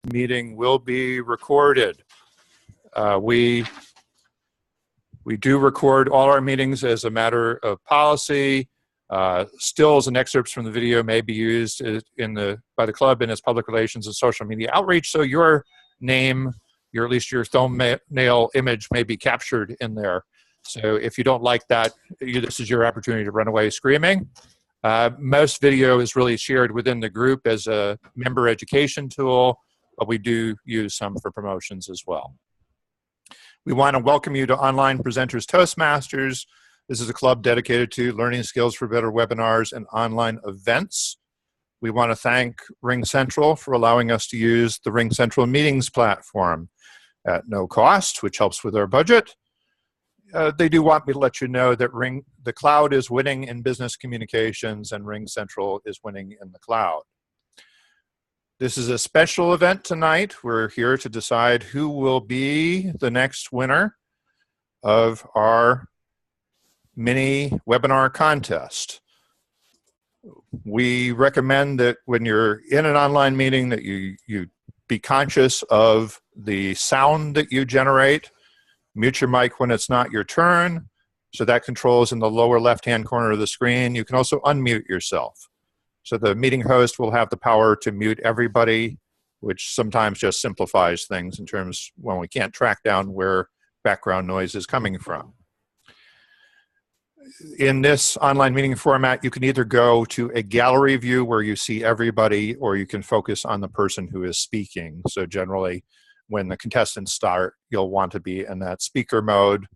meeting will be recorded. We do record all our meetings as a matter of policy. Stills and excerpts from the video may be used by the club in its public relations and social media outreach, so your name, at least your thumbnail image may be captured in there. So if you don't like that, this is your opportunity to run away screaming. Most video is really shared within the group as a member education tool, but we do use some for promotions as well. We want to welcome you to Online Presenters Toastmasters. This is a club dedicated to learning skills for better webinars and online events. We want to thank RingCentral for allowing us to use the RingCentral meetings platform at no cost, which helps with our budget. They do want me to let you know that the cloud is winning in business communications and RingCentral is winning in the cloud. This is a special event tonight. We're here to decide who will be the next winner of our mini webinar contest. We recommend that when you're in an online meeting that you be conscious of the sound that you generate. Mute your mic when it's not your turn. So that control is in the lower left-hand corner of the screen. You can also unmute yourself. So the meeting host will have the power to mute everybody, which sometimes just simplifies things in terms when we can't track down where background noise is coming from. In this online meeting format, you can either go to a gallery view where you see everybody, or you can focus on the person who is speaking. So generally, when the contestants start, you'll want to be in that speaker mode.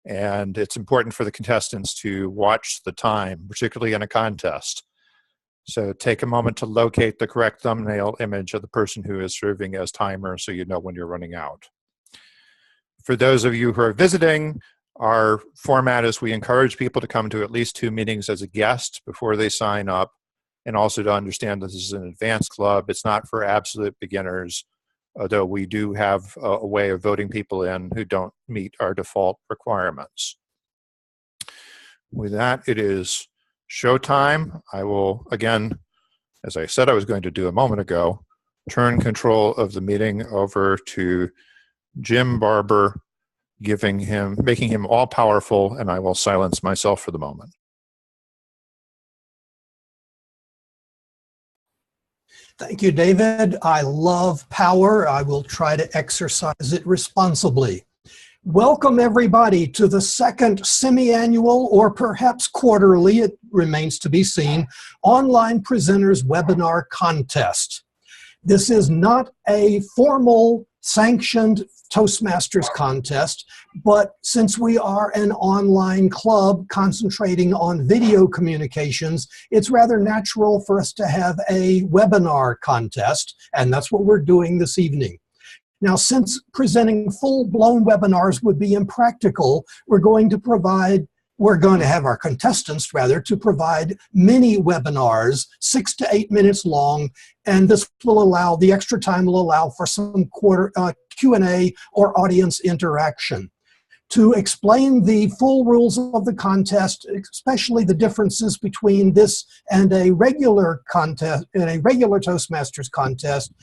And it's important for the contestants to watch the time, particularly in a contest. So take a moment to locate the correct thumbnail image of the person who is serving as timer so you know when you're running out. For those of you who are visiting, our format is we encourage people to come to at least 2 meetings as a guest before they sign up, and also to understand that this is an advanced club. It's not for absolute beginners, although we do have a way of voting people in who don't meet our default requirements. With that, it is showtime. I will, again, as I said I was going to do a moment ago, turn control of the meeting over to Jim Barber, making him all powerful, and I will silence myself for the moment. Thank you, David. I love power. I will try to exercise it responsibly. Welcome, everybody, to the second semi-annual, or perhaps quarterly, it remains to be seen, Online Presenters Webinar Contest. This is not a formal, sanctioned Toastmasters contest, but since we are an online club concentrating on video communications, it's rather natural for us to have a webinar contest, and that's what we're doing this evening. Now, since presenting full-blown webinars would be impractical, we're going to have our contestants, to provide mini webinars, 6 to 8 minutes long, and this will allow, the extra time will allow for some Q&A or audience interaction. To explain the full rules of the contest, especially the differences between this and a regular contest, and a regular Toastmasters contest,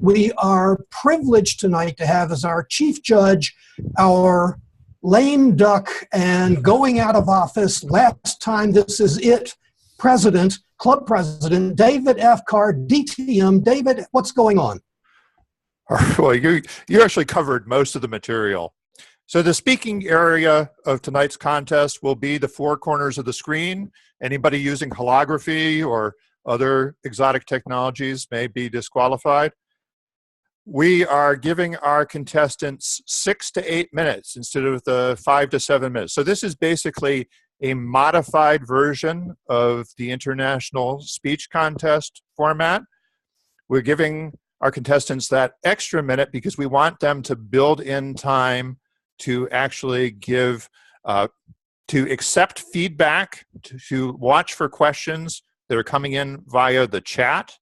we are privileged tonight to have as our chief judge our lame duck and going out of office, last time this is it, club president, David F. Carr, DTM. David, what's going on? Well, you actually covered most of the material. So the speaking area of tonight's contest will be the 4 corners of the screen. Anybody using holography or other exotic technologies may be disqualified. We are giving our contestants 6 to 8 minutes instead of the 5 to 7 minutes. So this is basically a modified version of the international speech contest format. We're giving our contestants that extra minute because we want them to build in time to actually give, to accept feedback, to watch for questions that are coming in via the chat,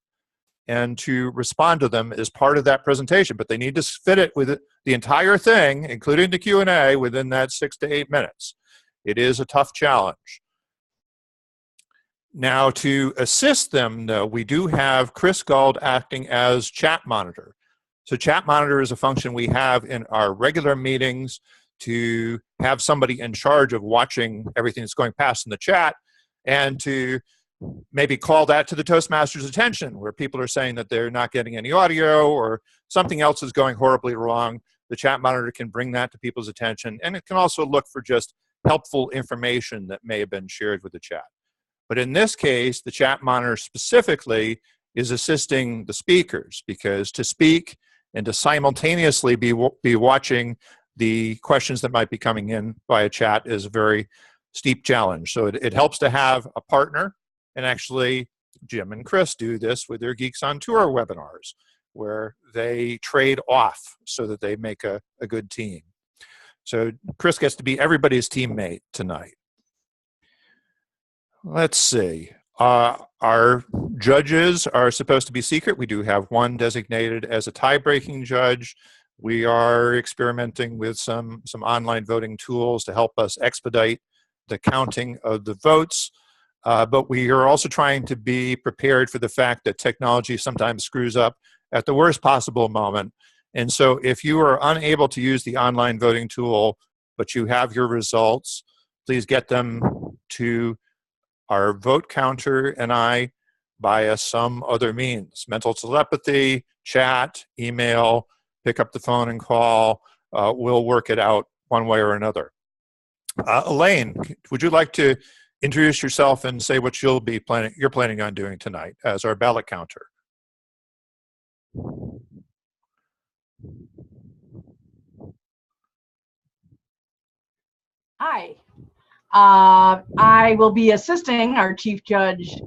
and to respond to them as part of that presentation. But they need to fit it with the entire thing, including the Q&A, within that 6 to 8 minutes. It is a tough challenge. Now, to assist them, though, we do have Chris Gold acting as chat monitor. So Chat Monitor is a function we have in our regular meetings to have somebody in charge of watching everything that's going past in the chat, and to maybe call that to the Toastmasters' attention, where people are saying that they're not getting any audio or something else is going horribly wrong. The Chat Monitor can bring that to people's attention, and it can also look for just helpful information that may have been shared with the chat. But in this case, the Chat Monitor specifically is assisting the speakers, because to speak and to simultaneously be watching the questions that might be coming in via chat is a very steep challenge. So it helps to have a partner, and actually Jim and Chris do this with their Geeks on Tour webinars, where they trade off so that they make a good team. So Chris gets to be everybody's teammate tonight. Let's see. Our judges are supposed to be secret. We do have one designated as a tie-breaking judge. We are experimenting with some online voting tools to help us expedite the counting of the votes. But we are also trying to be prepared for the fact that technology sometimes screws up at the worst possible moment. And so if you are unable to use the online voting tool, but you have your results, please get them to our vote counter and I via some other means. Mental telepathy, chat, email, pick up the phone and call. We'll work it out one way or another. Elaine, would you like to introduce yourself and say what you're planning on doing tonight as our ballot counter? Hi. I will be assisting our chief judge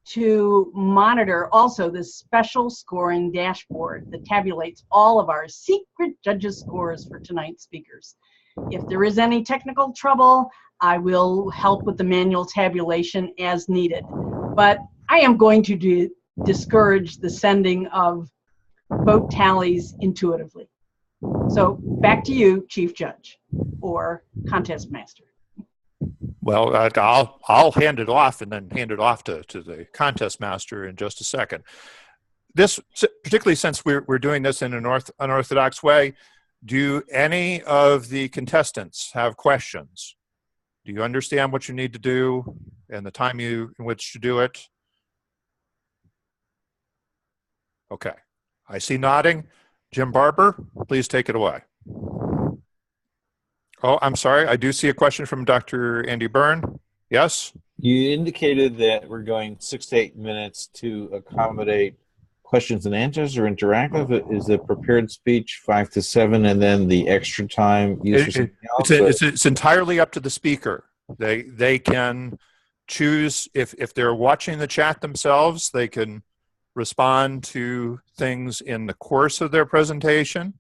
to monitor also this special scoring dashboard that tabulates all of our secret judges' scores for tonight's speakers. If there is any technical trouble, I will help with the manual tabulation as needed. But I am going to discourage the sending of vote tallies intuitively. So back to you, Chief Judge or Contest Master. Well, I'll hand it off and then hand it off to the Contest Master in just a second. This, particularly since we're doing this in an unorthodox way, do any of the contestants have questions? Do you understand what you need to do and the time in which to do it? Okay. I see nodding. Jim Barber, please take it away. Oh, I'm sorry. I do see a question from Dr. Andy Byrne. Yes? You indicated that we're going 6 to 8 minutes to accommodate questions and answers or interactive. Is the prepared speech 5 to 7 and then the extra time used for something else? It's entirely up to the speaker. They can choose, if they're watching the chat themselves, they can respond to things in the course of their presentation.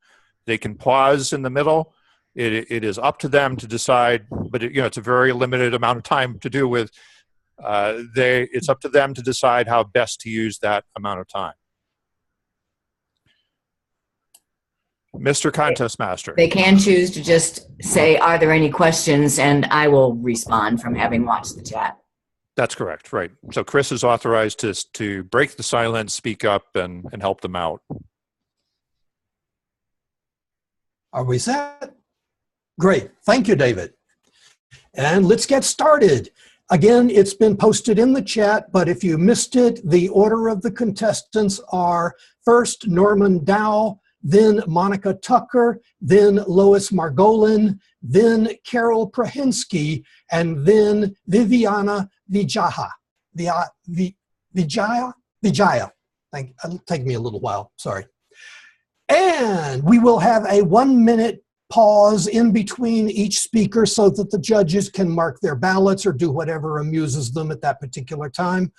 They can pause in the middle. It is up to them to decide, but it's a very limited amount of time to do with. It's up to them to decide how best to use that amount of time. Mr. Contest Master. They can choose to just say, are there any questions? And I will respond from having watched the chat. That's correct, right. So Chris is authorized to break the silence, speak up, and help them out. Are we set? Great. Thank you, David. And let's get started. Again, it's been posted in the chat, but if you missed it, the order of the contestants are first Norman Dow, then Monica Tucker, then Lois Margolin, then Carol Prahinsky, and then Viviana Vijaya. Vijaya? It'll take me a little while, sorry. And we will have a 1-minute pause in between each speaker so that the judges can mark their ballots or do whatever amuses them at that particular time.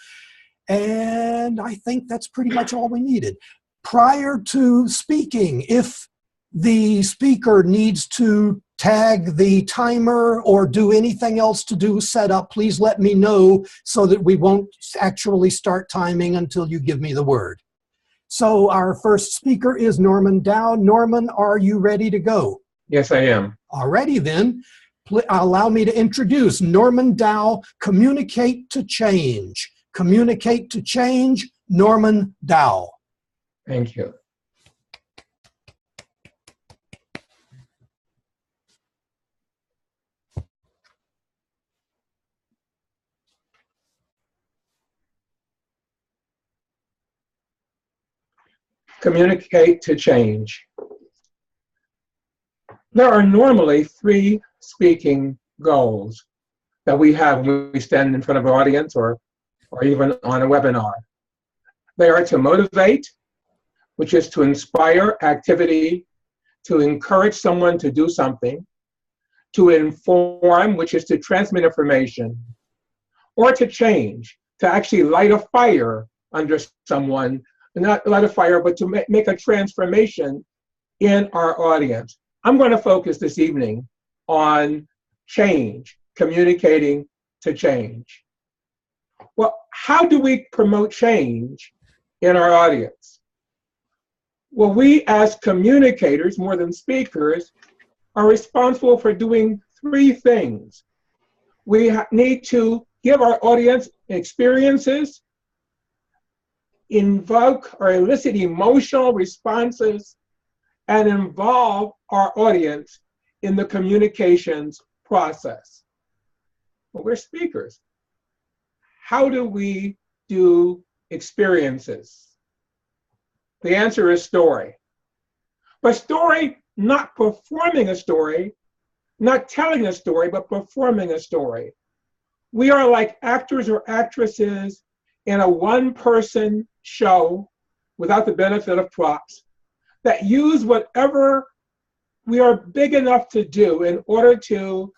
And I think that's pretty much all we needed. Prior to speaking, if the speaker needs to tag the timer or do anything else to do setup, please let me know so that we won't actually start timing until you give me the word. So our first speaker is Norman Dow. Norman, are you ready to go? Yes, I am. Alrighty then. Allow me to introduce Norman Dow, Communicate to Change. Communicate to Change, Norman Dow. Thank you. communicate to change. There are normally 3 speaking goals that we have when we stand in front of an audience or even on a webinar. They are to motivate, which is to inspire activity, to encourage someone to do something, to inform, which is to transmit information, or to change, to actually light a fire under someone, not light a fire, but to make a transformation in our audience. I'm going to focus this evening on change, communicating to change. Well, how do we promote change in our audience? Well, we as communicators, more than speakers, are responsible for doing 3 things. We need to give our audience experiences, invoke or elicit emotional responses, and involve our audience in the communications process. Well, we're speakers. How do we do experiences? The answer is story. But story, not performing a story, not telling a story, but performing a story. We are like actors or actresses in a one-person show without the benefit of props that use whatever we are big enough to do in order to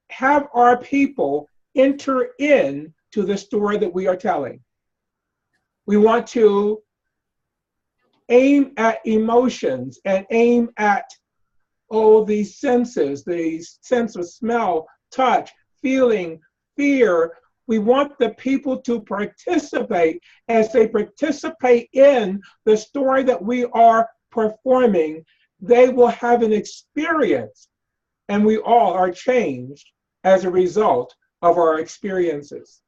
have our people enter in to the story that we are telling. We want to aim at emotions and aim at, these senses, the sense of smell, touch, feeling, fear. We want the people to participate. As they participate in the story that we are performing, they will have an experience, and we all are changed as a result of our experiences.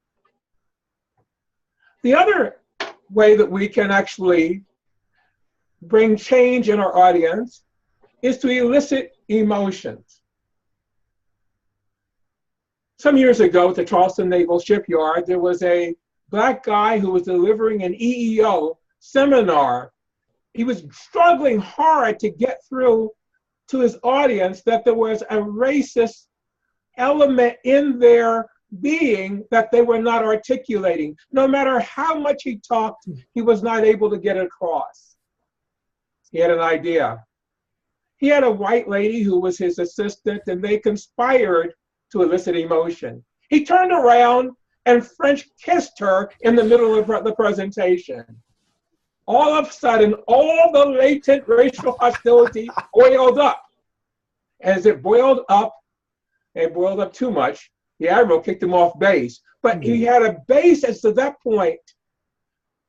The other way that we can actually bring change in our audience is to elicit emotions. Some years ago at the Charleston Naval Shipyard, there was a Black guy who was delivering an EEO seminar. He was struggling hard to get through to his audience that there was a racist element in their being that they were not articulating. No matter how much he talked, he was not able to get it across. He had an idea. He had a white lady who was his assistant, and they conspired to elicit emotion. He turned around and French kissed her in the middle of the presentation. All of a sudden, all the latent racial hostility boiled up. As it boiled up, and boiled up too much, the admiral kicked him off base. But he had a base as to that point,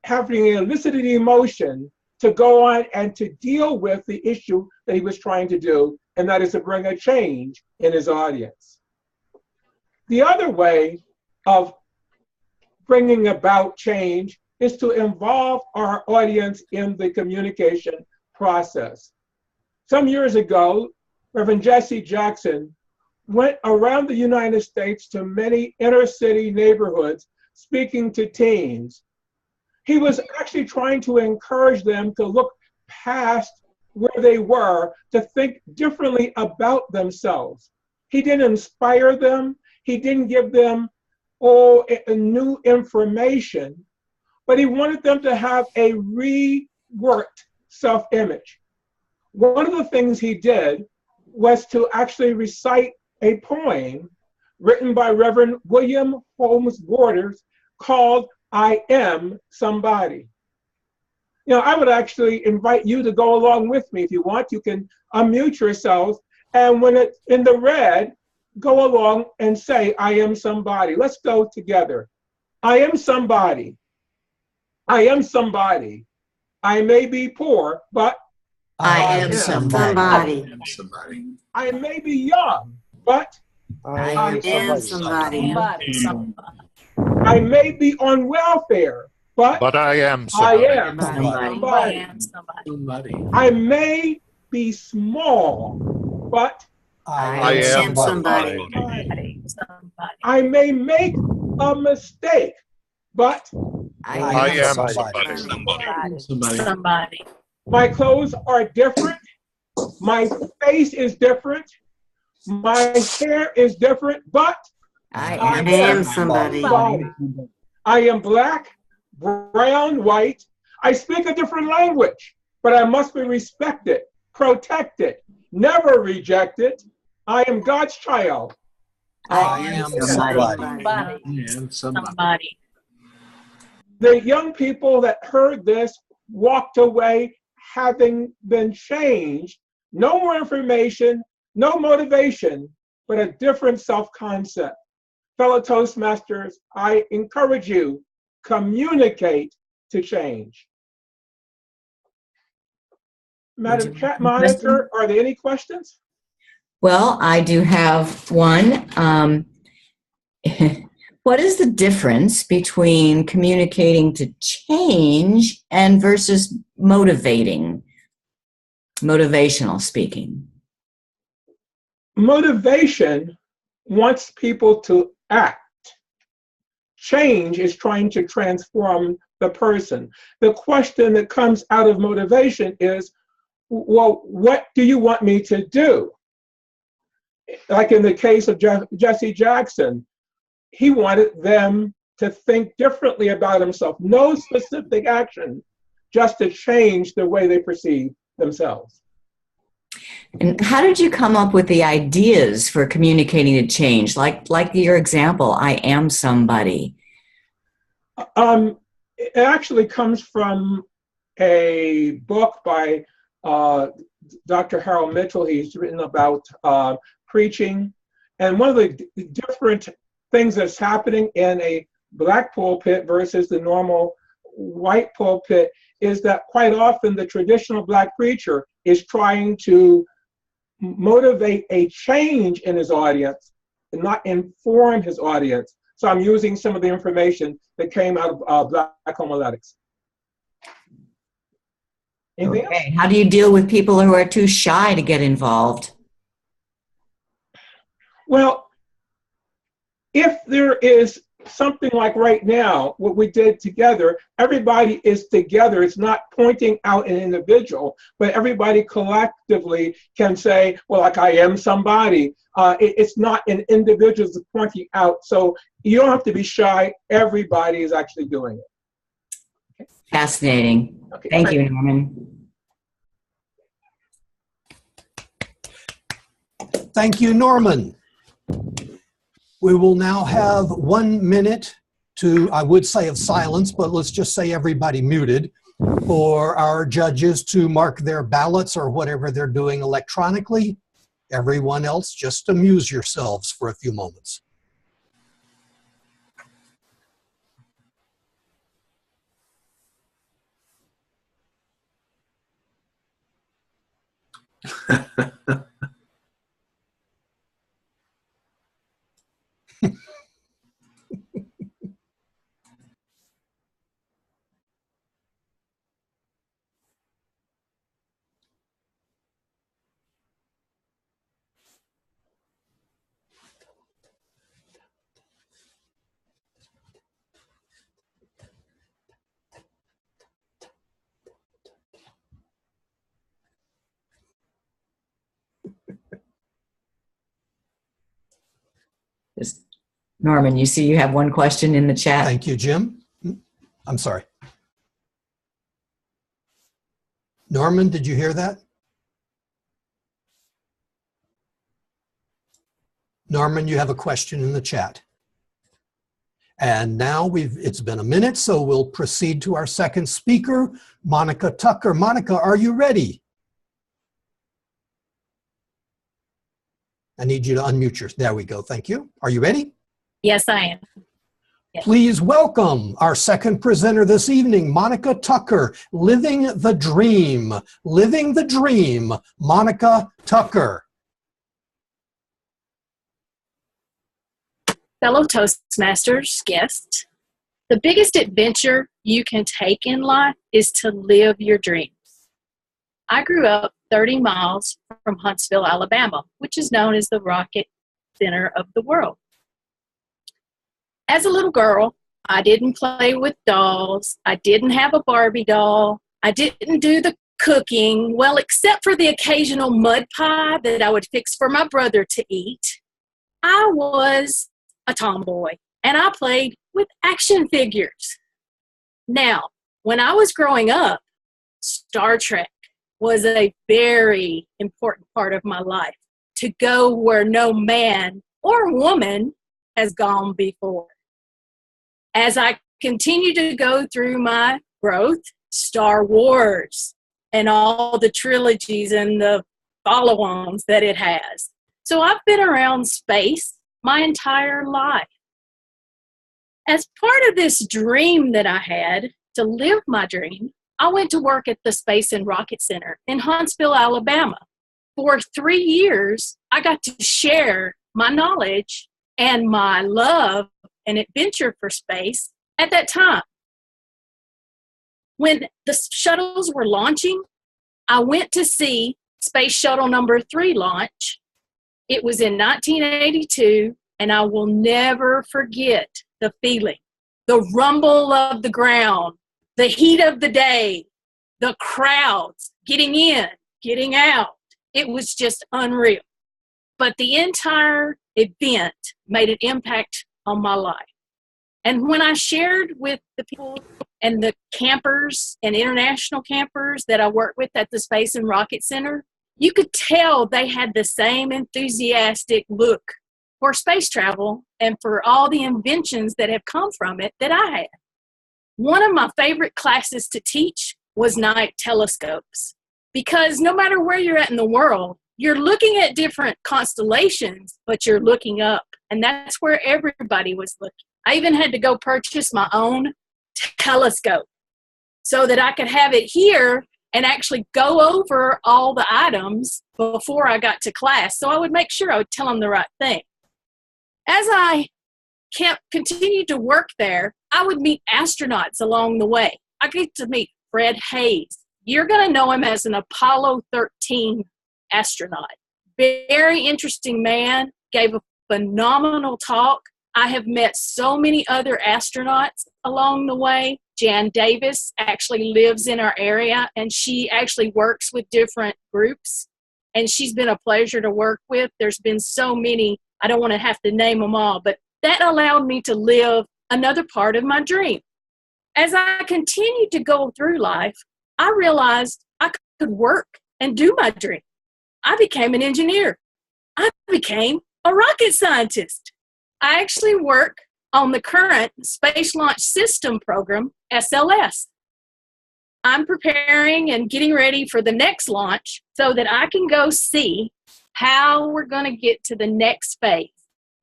having elicited emotion to go on and to deal with the issue that he was trying to do, and that is to bring a change in his audience. The other way of bringing about change is to involve our audience in the communication process. Some years ago, Reverend Jesse Jackson went around the United States to many inner city neighborhoods speaking to teens. He was actually trying to encourage them to look past where they were, to think differently about themselves. He didn't inspire them. He didn't give them new information, but he wanted them to have a reworked self-image. One of the things he did was to actually recite a poem written by Reverend William Holmes Borders called I Am Somebody. You know, I would actually invite you to go along with me if you want. You can unmute yourselves, and when it's in the red, go along and say, I am somebody. Let's go together. I am somebody. I am somebody. I may be poor, but I am somebody. I may be young, but I am somebody. I may be on welfare, but I am I somebody. am somebody. I may be small, but I am somebody. I may make a mistake, but I am somebody. Somebody. My clothes are different. My face is different. My hair is different, but I I am am somebody. I am black, brown, white. I speak a different language, but I must be respected, protected, never rejected. I am God's child. I am somebody. Somebody. The young people that heard this walked away having been changed. No more information, no motivation, but a different self-concept. Fellow Toastmasters, I encourage you, communicate to change. Madam Chat Monitor, are there any questions? Well, I do have one. What is the difference between communicating to change and versus motivational speaking? Motivation wants people to act. Change is trying to transform the person. The question that comes out of motivation is, well, what do you want me to do? Like in the case of Jesse Jackson, he wanted them to think differently about himself. No specific action, just to change the way they perceive themselves. And how did you come up with the ideas for communicating to change? Like your example, I am somebody. It actually comes from a book by Dr. Harold Mitchell. He's written about preaching. And one of the different things that's happening in a black pulpit versus the normal white pulpit is that quite often the traditional black preacher is trying to motivate a change in his audience and not inform his audience. So I'm using some of the information that came out of Black Homiletics. Anything else? How do you deal with people who are too shy to get involved? Well, if there is something like right now, what we did together, everybody is together. It's not pointing out an individual, but everybody collectively can say, well, like I am somebody. It's not an individual that's pointing out. So you don't have to be shy. Everybody is actually doing it. Okay. Fascinating. Okay. Thank you, Norman. Thank you, Norman. We will now have 1 minute to, I would say, of silence, but let's just say everybody muted, for our judges to mark their ballots or whatever they're doing electronically. Everyone else, just amuse yourselves for a few moments. Norman, you see you have one question in the chat. Thank you, Jim. I'm sorry. Norman, did you hear that? Norman, you have a question in the chat. And now it's been a minute, so we'll proceed to our second speaker, Monica Tucker. Monica, are you ready? I need you to unmute yourself. There we go. Thank you. Are you ready? Yes, I am. Yes. Please welcome our second presenter this evening, Monica Tucker, Living the Dream. Living the Dream, Monica Tucker. Fellow Toastmasters, guests, the biggest adventure you can take in life is to live your dreams. I grew up 30 miles from Huntsville, Alabama, which is known as the rocket center of the world. As a little girl, I didn't play with dolls. I didn't have a Barbie doll. I didn't do the cooking, well, except for the occasional mud pie that I would fix for my brother to eat. I was a tomboy, and I played with action figures. Now, when I was growing up, Star Trek was a very important part of my life, to go where no man or woman has gone before. As I continue to go through my growth, Star Wars and all the trilogies and the follow-ons that it has. So I've been around space my entire life. As part of this dream that I had to live my dream, I went to work at the Space and Rocket Center in Huntsville, Alabama. For 3 years, I got to share my knowledge and my love and adventure for space at that time. When the shuttles were launching, I went to see Space Shuttle number 3 launch. It was in 1982, and I will never forget the feeling, the rumble of the ground, the heat of the day, the crowds getting in, getting out. It was just unreal. But the entire event made an impact on my life. And when I shared with the people and the campers and international campers that I worked with at the Space and Rocket Center, you could tell they had the same enthusiastic look for space travel and for all the inventions that have come from it that I had. One of my favorite classes to teach was night telescopes, because no matter where you're at in the world, you're looking at different constellations, but you're looking up, and that's where everybody was looking. I even had to go purchase my own telescope so that I could have it here and actually go over all the items before I got to class, so I would make sure I would tell them the right thing. As I continued to work there, I would meet astronauts along the way. I get to meet Fred Hayes. You're going to know him as an Apollo 13 astronaut. Very interesting man, gave a phenomenal talk. I have met so many other astronauts along the way. Jan Davis actually lives in our area, and she actually works with different groups, and she's been a pleasure to work with. There's been so many, I don't want to have to name them all, but that allowed me to live another part of my dream. As I continued to go through life, I realized I could work and do my dream. I became an engineer. I became a rocket scientist. I actually work on the current Space Launch System program, SLS. I'm preparing and getting ready for the next launch so that I can go see how we're going to get to the next phase.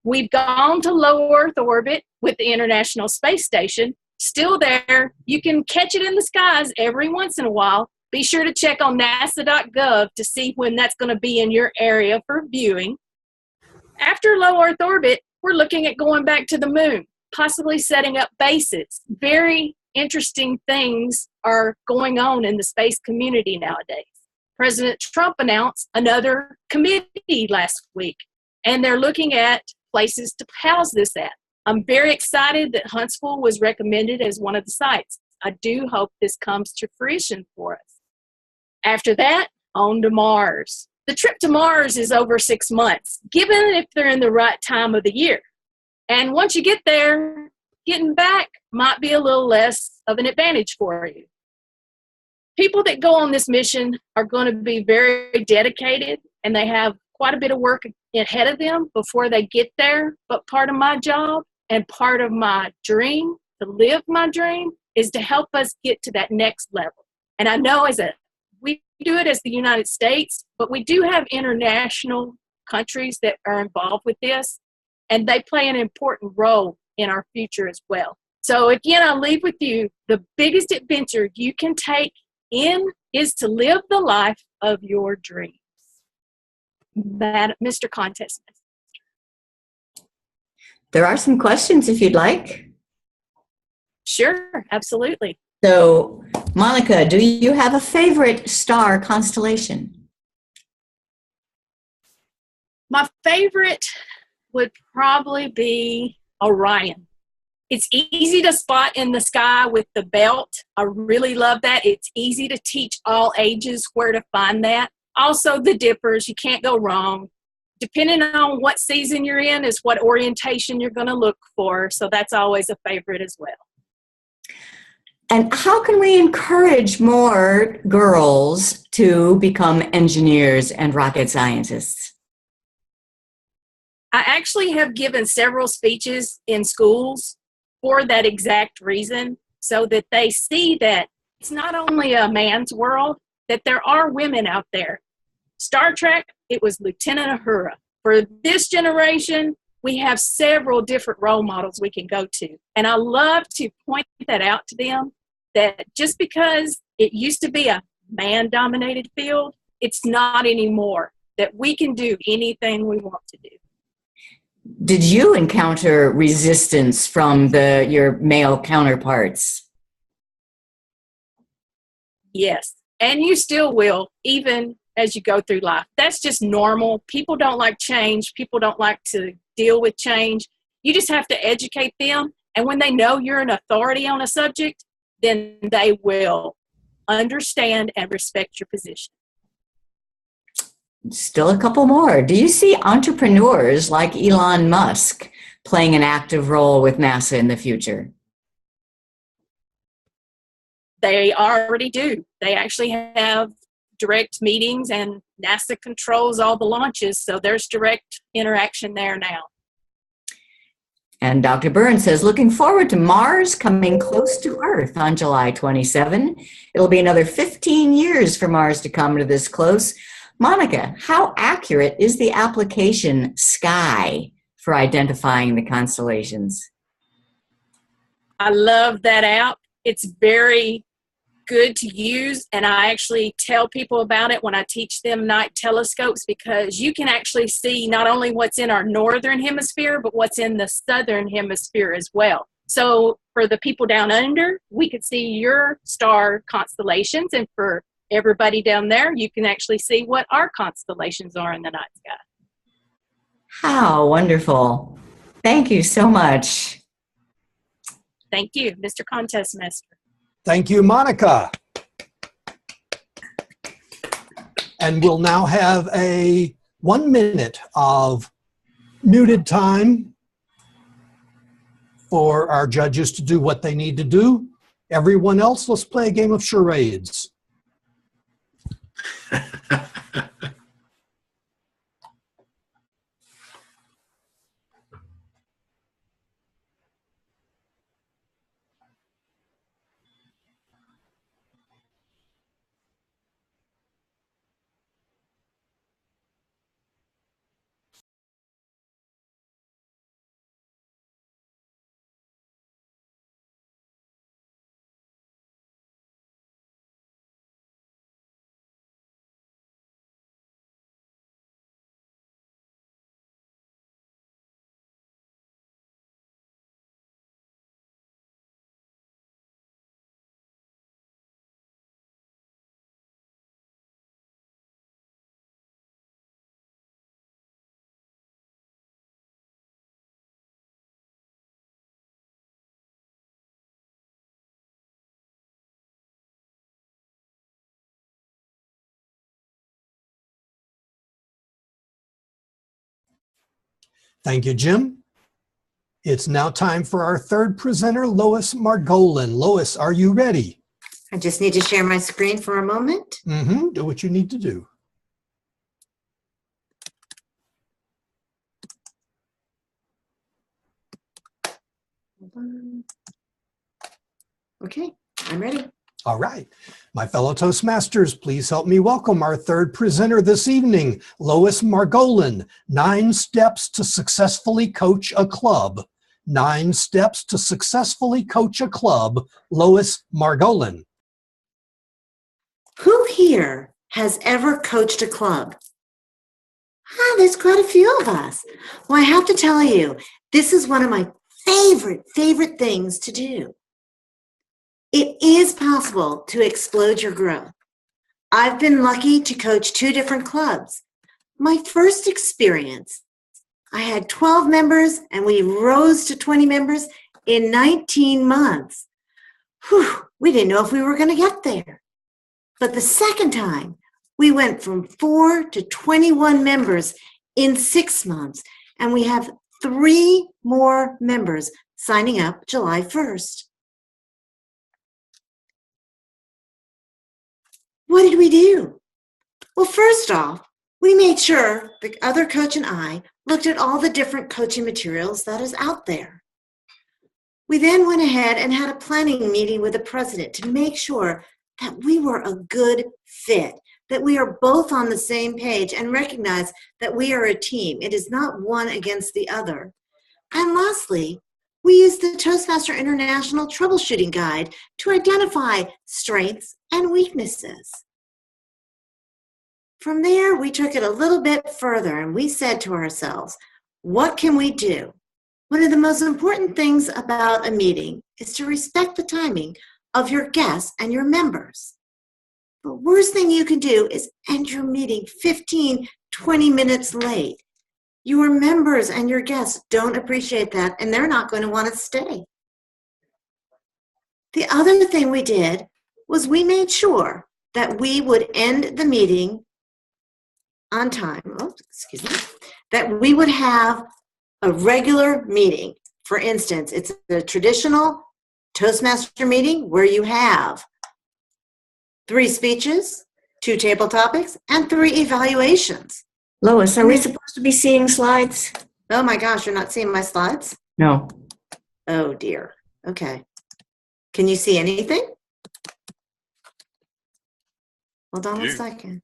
We've gone to low Earth orbit with the International Space Station. Still there. You can catch it in the skies every once in a while. Be sure to check on nasa.gov to see when that's going to be in your area for viewing. After low Earth orbit, we're looking at going back to the moon, possibly setting up bases. Very interesting things are going on in the space community nowadays. President Trump announced another committee last week, and they're looking at places to house this at. I'm very excited that Huntsville was recommended as one of the sites. I do hope this comes to fruition for us. After that, on to Mars. The trip to Mars is over 6 months, given if they're in the right time of the year. And once you get there, getting back might be a little less of an advantage for you. People that go on this mission are going to be very dedicated, and they have quite a bit of work ahead of them before they get there. But part of my job and part of my dream, to live my dream, is to help us get to that next level. And I know we do it as the United States, but we do have international countries that are involved with this, and they play an important role in our future as well. So again, I'll leave with you, the biggest adventure you can take in is to live the life of your dreams. Mr. Contest Master. There are some questions if you'd like. Sure, absolutely. So, Monica, do you have a favorite star constellation? My favorite would probably be Orion. It's easy to spot in the sky with the belt. I really love that. It's easy to teach all ages where to find that. Also, the dippers, you can't go wrong. Depending on what season you're in is what orientation you're going to look for. So that's always a favorite as well. And how can we encourage more girls to become engineers and rocket scientists? I actually have given several speeches in schools for that exact reason, so that they see that it's not only a man's world, that there are women out there. Star Trek, it was Lieutenant Uhura. For this generation, we have several different role models we can go to. And I love to point that out to them, that just because it used to be a man-dominated field, it's not anymore, that we can do anything we want to do. Did you encounter resistance from your male counterparts? Yes, and you still will, even as you go through life. That's just normal. People don't like change. People don't like to deal with change. You just have to educate them, and when they know you're an authority on a subject, then they will understand and respect your position. Still a couple more. Do you see entrepreneurs like Elon Musk playing an active role with NASA in the future? They already do. They actually have direct meetings, and NASA controls all the launches, so there's direct interaction there now. And Dr. Burns says, looking forward to Mars coming close to Earth on July 27. It'll be another 15 years for Mars to come to this close. Monica, how accurate is the application Sky for identifying the constellations? I love that app. It's very good to use, and I actually tell people about it when I teach them night telescopes, because you can actually see not only what's in our northern hemisphere, but what's in the southern hemisphere as well. So for the people down under, we could see your star constellations, and for everybody down there, you can actually see what our constellations are in the night sky. How wonderful. Thank you so much. Thank you, Mr. Contest Master. Thank you, Monica. And we'll now have a 1 minute of muted time for our judges to do what they need to do. Everyone else, let's play a game of charades. Thank you, Jim. It's now time for our third presenter, Lois Margolin. Lois, are you ready? I just need to share my screen for a moment. Do what you need to do. Okay, I'm ready. All right. My fellow Toastmasters, please help me welcome our third presenter this evening, Lois Margolin. 9 steps to successfully coach a club. 9 steps to successfully coach a club. Lois Margolin. Who here has ever coached a club? There's quite a few of us. Well, I have to tell you, this is one of my favorite things to do. It is possible to explode your growth. I've been lucky to coach 2 different clubs. My first experience, I had 12 members and we rose to 20 members in 19 months. Whew, we didn't know if we were going to get there. But the second time, we went from 4 to 21 members in 6 months, and we have 3 more members signing up July 1st. What did we do? Well, first off, we made sure the other coach and I looked at all the different coaching materials that is out there. We then went ahead and had a planning meeting with the president to make sure that we were a good fit, that we are both on the same page and recognize that we are a team. It is not one against the other. And lastly, we used the Toastmaster International Troubleshooting Guide to identify strengths and weaknesses. From there, we took it a little bit further and we said to ourselves, what can we do? One of the most important things about a meeting is to respect the timing of your guests and your members. The worst thing you can do is end your meeting 15, 20 minutes late. Your members and your guests don't appreciate that, and they're not going to want to stay. The other thing we did was we made sure that we would end the meeting on time. That we would have a regular meeting. For instance, it's a traditional Toastmaster meeting where you have 3 speeches, 2 table topics, and 3 evaluations. Lois, are we supposed to be seeing slides? Oh my gosh, you're not seeing my slides? No. Oh dear. Okay. Can you see anything? Hold on a second.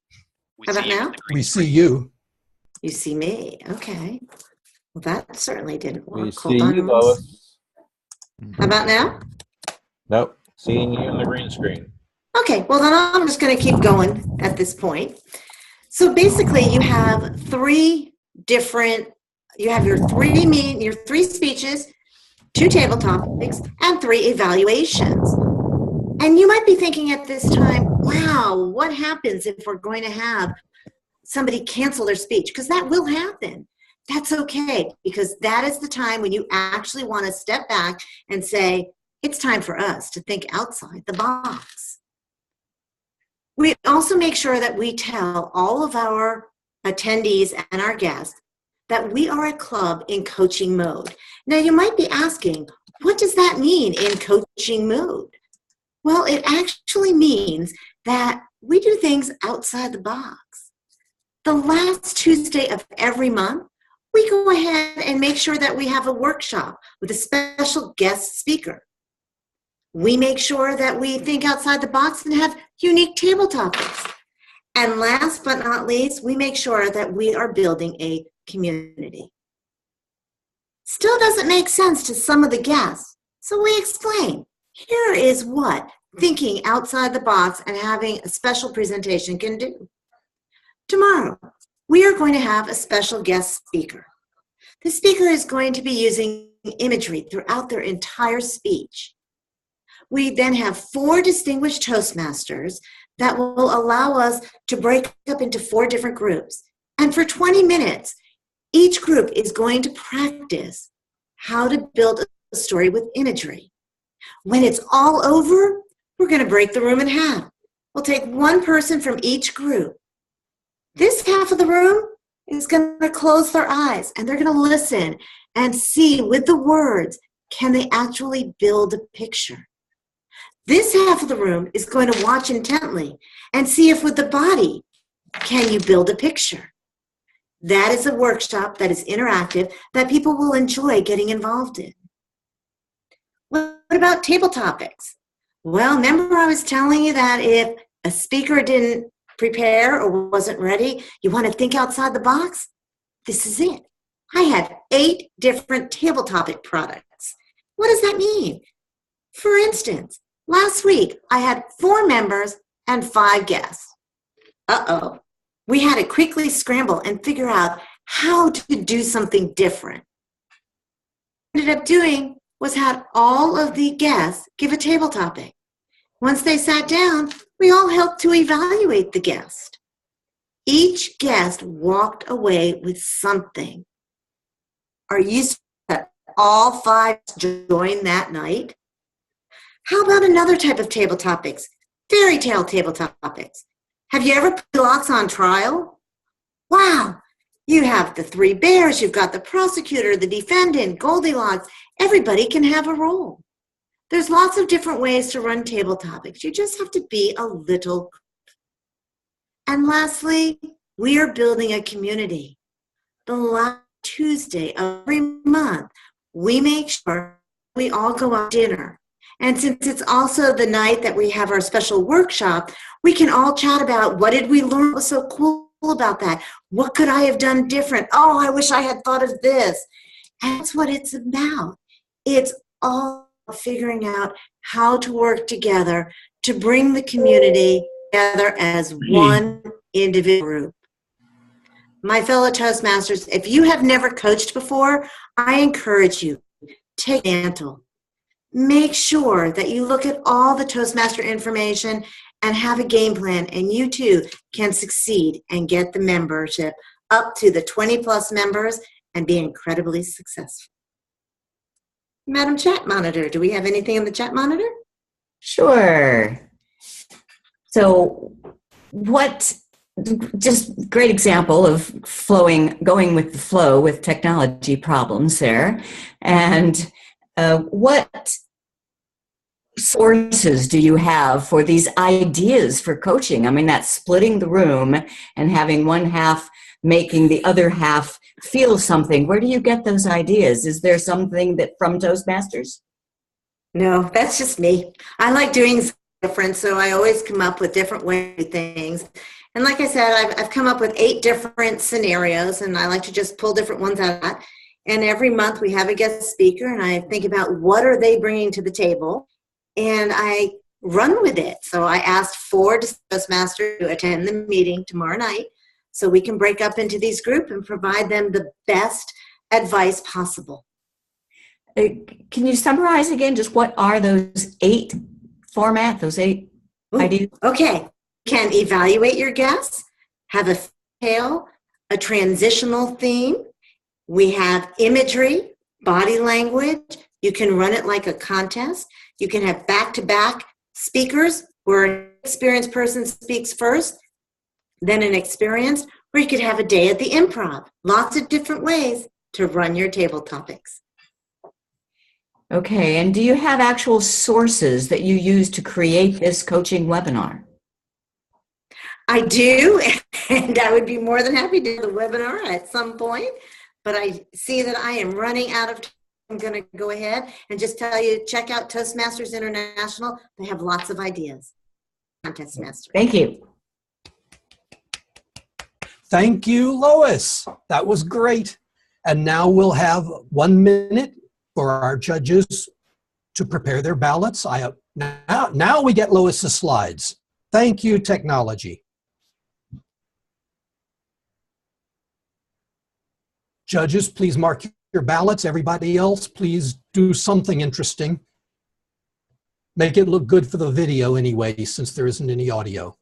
How about now? We see you. You see me. Okay. Well, that certainly didn't work. We see you, Lois. Lois. How about now? Nope. Seeing you on the green screen. Okay, well then I'm just going to keep going at this point. So basically you have 3 different, you have your 3 speeches, 2 table topics, and 3 evaluations. And you might be thinking at this time, wow, what happens if we're going to have somebody cancel their speech? Because that will happen. That's okay, because that is the time when you actually want to step back and say, it's time for us to think outside the box. We also make sure that we tell all of our attendees and our guests that we are a club in coaching mode. Now, you might be asking, what does that mean in coaching mode? Well, it actually means that we do things outside the box. The last Tuesday of every month, we go ahead and make sure that we have a workshop with a special guest speaker. We make sure that we think outside the box and have unique table topics. And last but not least, we make sure that we are building a community. Still doesn't make sense to some of the guests, so we explain. Here is what thinking outside the box and having a special presentation can do. Tomorrow, we are going to have a special guest speaker. The speaker is going to be using imagery throughout their entire speech. We then have 4 distinguished Toastmasters that will allow us to break up into 4 different groups. And for 20 minutes, each group is going to practice how to build a story with imagery. When it's all over, we're going to break the room in half. We'll take 1 person from each group. This half of the room is going to close their eyes and they're going to listen and see with the words, can they actually build a picture? This half of the room is going to watch intently and see if with the body, can you build a picture? That is a workshop that is interactive that people will enjoy getting involved in. What about table topics? Well, remember I was telling you that if a speaker didn't prepare or wasn't ready, you want to think outside the box? This is it. I had 8 different table topic products. What does that mean? For instance, last week, I had 4 members and 5 guests. Uh-oh. We had to quickly scramble and figure out how to do something different. What I ended up doing was had all of the guests give a table topic. Once they sat down, we all helped to evaluate the guest. Each guest walked away with something. Are you all 5 join that night? How about another type of table topics? Fairy tale table topics. Have you ever put Goldilocks on trial? Wow, you have the 3 bears, you've got the prosecutor, the defendant, Goldilocks. Everybody can have a role. There's lots of different ways to run table topics. You just have to be a little. And lastly, we are building a community. The last Tuesday of every month, we make sure we all go out to dinner. And since it's also the night that we have our special workshop, we can all chat about what did we learn, what was so cool about that? What could I have done different? Oh, I wish I had thought of this. And that's what it's about. It's all figuring out how to work together to bring the community together as one individual group. My fellow Toastmasters, if you have never coached before, I encourage you, take the mantle. Make sure that you look at all the Toastmaster information and have a game plan, and you too can succeed and get the membership up to the 20+ members and be incredibly successful. Madam Chat Monitor, do we have anything in the chat monitor? Sure. So just great example of going with the flow with technology problems there. And what sources do you have for these ideas for coaching? I mean, that's splitting the room and having one half making the other half feel something. Where do you get those ideas? Is there something that from Toastmasters? No, that's just me. I like doing something different, so I always come up with different ways to do things. And like I said, I've come up with 8 different scenarios, and I like to just pull different ones out of that. And every month we have a guest speaker, and I think about what are they bringing to the table, and I run with it. So I asked 4 Toastmasters to attend the meeting tomorrow night so we can break up into these groups and provide them the best advice possible. Can you summarize again just what are those 8 ideas? Okay. You can evaluate your guests, have a tale, a transitional theme. We have imagery, body language. You can run it like a contest. You can have back-to-back speakers where an experienced person speaks first, then an experienced, or you could have a day at the improv. Lots of different ways to run your table topics. Okay, and do you have actual sources that you use to create this coaching webinar? I do, and I would be more than happy to do the webinar at some point, but I see that I am running out of time. I'm going to go ahead and just tell you, check out Toastmasters International. They have lots of ideas. I'm Toastmaster. Thank you. Thank you, Lois. That was great. And now we'll have 1 minute for our judges to prepare their ballots. Now we get Lois's slides. Thank you, technology. Judges, please mark your ballots. Everybody else, please do something interesting. Make it look good for the video anyway, since there isn't any audio.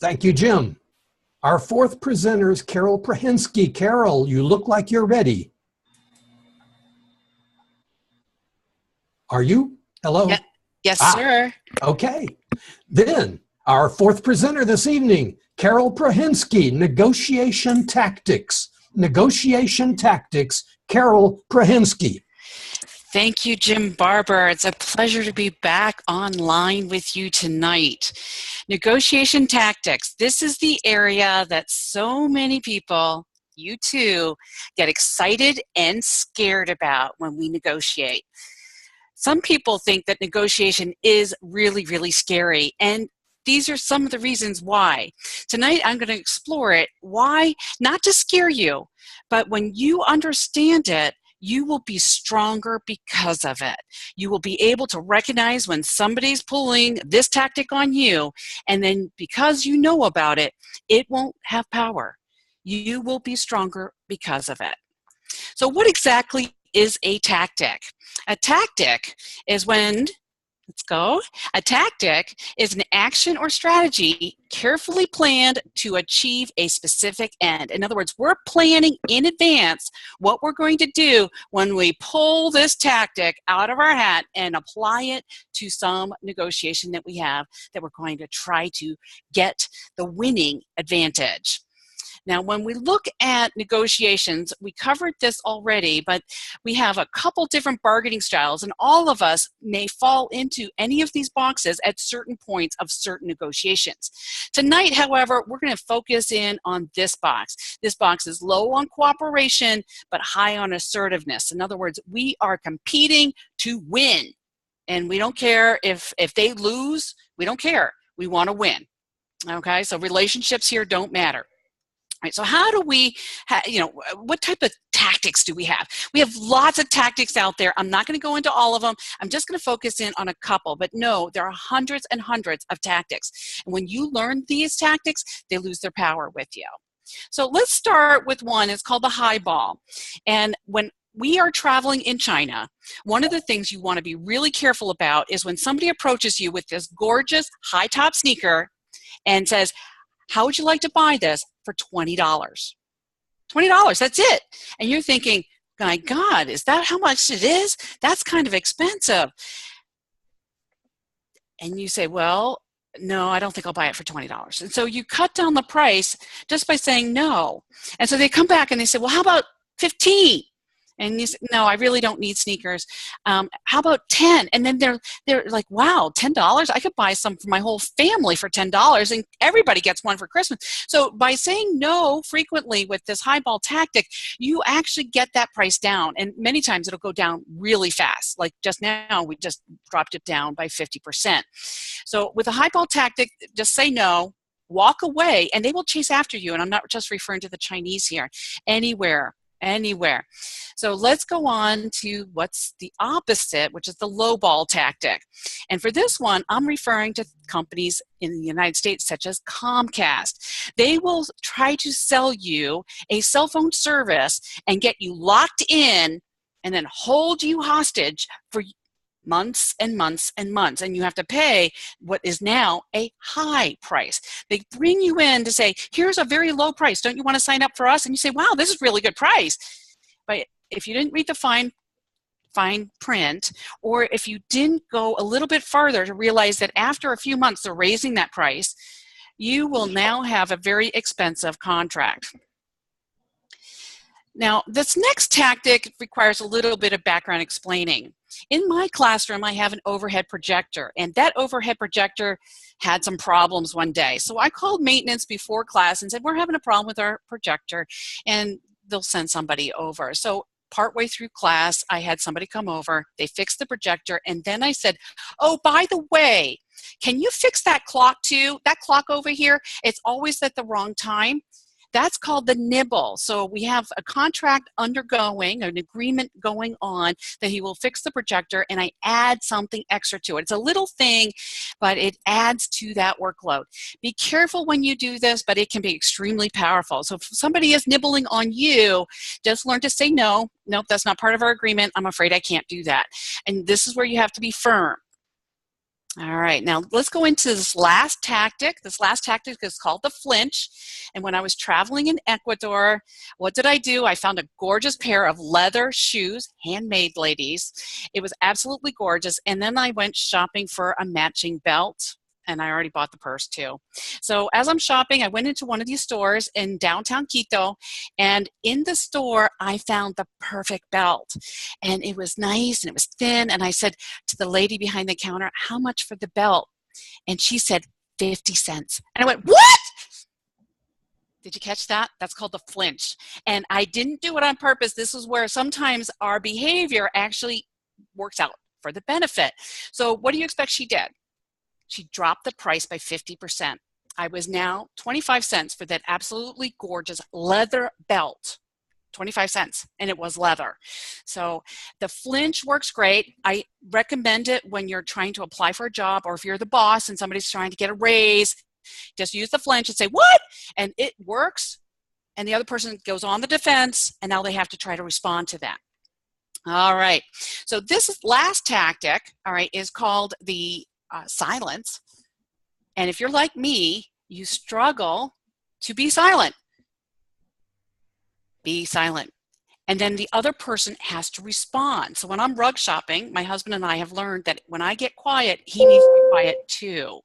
Thank you, Jim. Our 4th presenter is Carol Prahinsky. Carol, you look like you're ready. Are you? Hello? Yeah. Yes, sir. Okay. Then, our 4th presenter this evening, Carol Prahinsky, Negotiation Tactics. Negotiation Tactics, Carol Prahinsky. Thank you, Jim Barber. It's a pleasure to be back online with you tonight. Negotiation tactics. This is the area that so many people, you too, get excited and scared about when we negotiate. Some people think that negotiation is really, really scary, and these are some of the reasons why. Tonight, I'm going to explore it. Why? Not to scare you, but when you understand it, you will be stronger because of it. You will be able to recognize when somebody's pulling this tactic on you, and then because you know about it, it won't have power. You will be stronger because of it. So what exactly is a tactic? A tactic is a tactic is an action or strategy carefully planned to achieve a specific end. In other words, we're planning in advance what we're going to do when we pull this tactic out of our hat and apply it to some negotiation that we have that we're going to try to get the winning advantage. Now, when we look at negotiations, we covered this already, but we have a couple different bargaining styles, and all of us may fall into any of these boxes at certain points of certain negotiations. Tonight, however, we're going to focus in on this box. This box is low on cooperation, but high on assertiveness. In other words, we are competing to win, and we don't care if they lose. We don't care. We want to win. Okay, so relationships here don't matter. All right, so how do we, what type of tactics do we have? We have lots of tactics out there. I'm not going to go into all of them. I'm just going to focus in on a couple. But no, there are hundreds and hundreds of tactics. And when you learn these tactics, they lose their power with you. So let's start with one. It's called the high ball. And when we are traveling in China, one of the things you want to be really careful about is when somebody approaches you with this gorgeous high top sneaker and says, how would you like to buy this for $20? $20, that's it. And you're thinking, my God, is that how much it is? That's kind of expensive. And you say, well, no, I don't think I'll buy it for $20. And so you cut down the price just by saying no. And so they come back and they say, well, how about 15? And you say, no, I really don't need sneakers. How about 10? And then they're like, wow, $10? I could buy some for my whole family for $10, and everybody gets one for Christmas. So by saying no frequently with this highball tactic, you actually get that price down. And many times it'll go down really fast. Like just now, we just dropped it down by 50%. So with a highball tactic, just say no, walk away, and they will chase after you. And I'm not just referring to the Chinese here. Anywhere. So let's go on to what's the opposite, which is the lowball tactic. And for this one, I'm referring to companies in the United States such as Comcast. They will try to sell you a cell phone service and get you locked in and then hold you hostage for months and months and months, and you have to pay what is now a high price. They bring you in to say, here's a very low price. Don't you want to sign up for us? And you say, wow, this is a really good price. But if you didn't read the fine print, or if you didn't go a little bit farther to realize that after a few months they're raising that price, you will now have a very expensive contract. Now, this next tactic requires a little bit of background explaining. In my classroom, I have an overhead projector, and that overhead projector had some problems one day. So I called maintenance before class and said, we're having a problem with our projector, and they'll send somebody over. So partway through class, I had somebody come over, they fixed the projector, and then I said, oh, by the way, can you fix that clock too? That clock over here, it's always at the wrong time. That's called the nibble. So we have a contract undergoing, an agreement going on that he will fix the projector, and I add something extra to it. It's a little thing, but it adds to that workload. Be careful when you do this, but it can be extremely powerful. So if somebody is nibbling on you, just learn to say no. Nope, that's not part of our agreement. I'm afraid I can't do that. And this is where you have to be firm. All right, now let's go into this last tactic. This last tactic is called the flinch. And when I was traveling in Ecuador, what did I do? I found a gorgeous pair of leather shoes, handmade, ladies. It was absolutely gorgeous. And then I went shopping for a matching belt, and I already bought the purse too. So as I'm shopping, I went into one of these stores in downtown Quito, and in the store, I found the perfect belt. And it was nice and it was thin. And I said to the lady behind the counter, how much for the belt? And she said, 50 cents. And I went, what? Did you catch that? That's called the flinch. And I didn't do it on purpose. This is where sometimes our behavior actually works out for the benefit. So what do you expect she did? She dropped the price by 50%. I was now 25 cents for that absolutely gorgeous leather belt. 25 cents, and it was leather. So the flinch works great. I recommend it when you're trying to apply for a job, or if you're the boss and somebody's trying to get a raise, just use the flinch and say, what? And it works. And the other person goes on the defense, and now they have to try to respond to that. All right. So this last tactic, all right, is called the silence. And if you're like me, you struggle to be silent. Be silent. And then the other person has to respond. So when I'm rug shopping, my husband and I have learned that when I get quiet, he needs to be quiet too.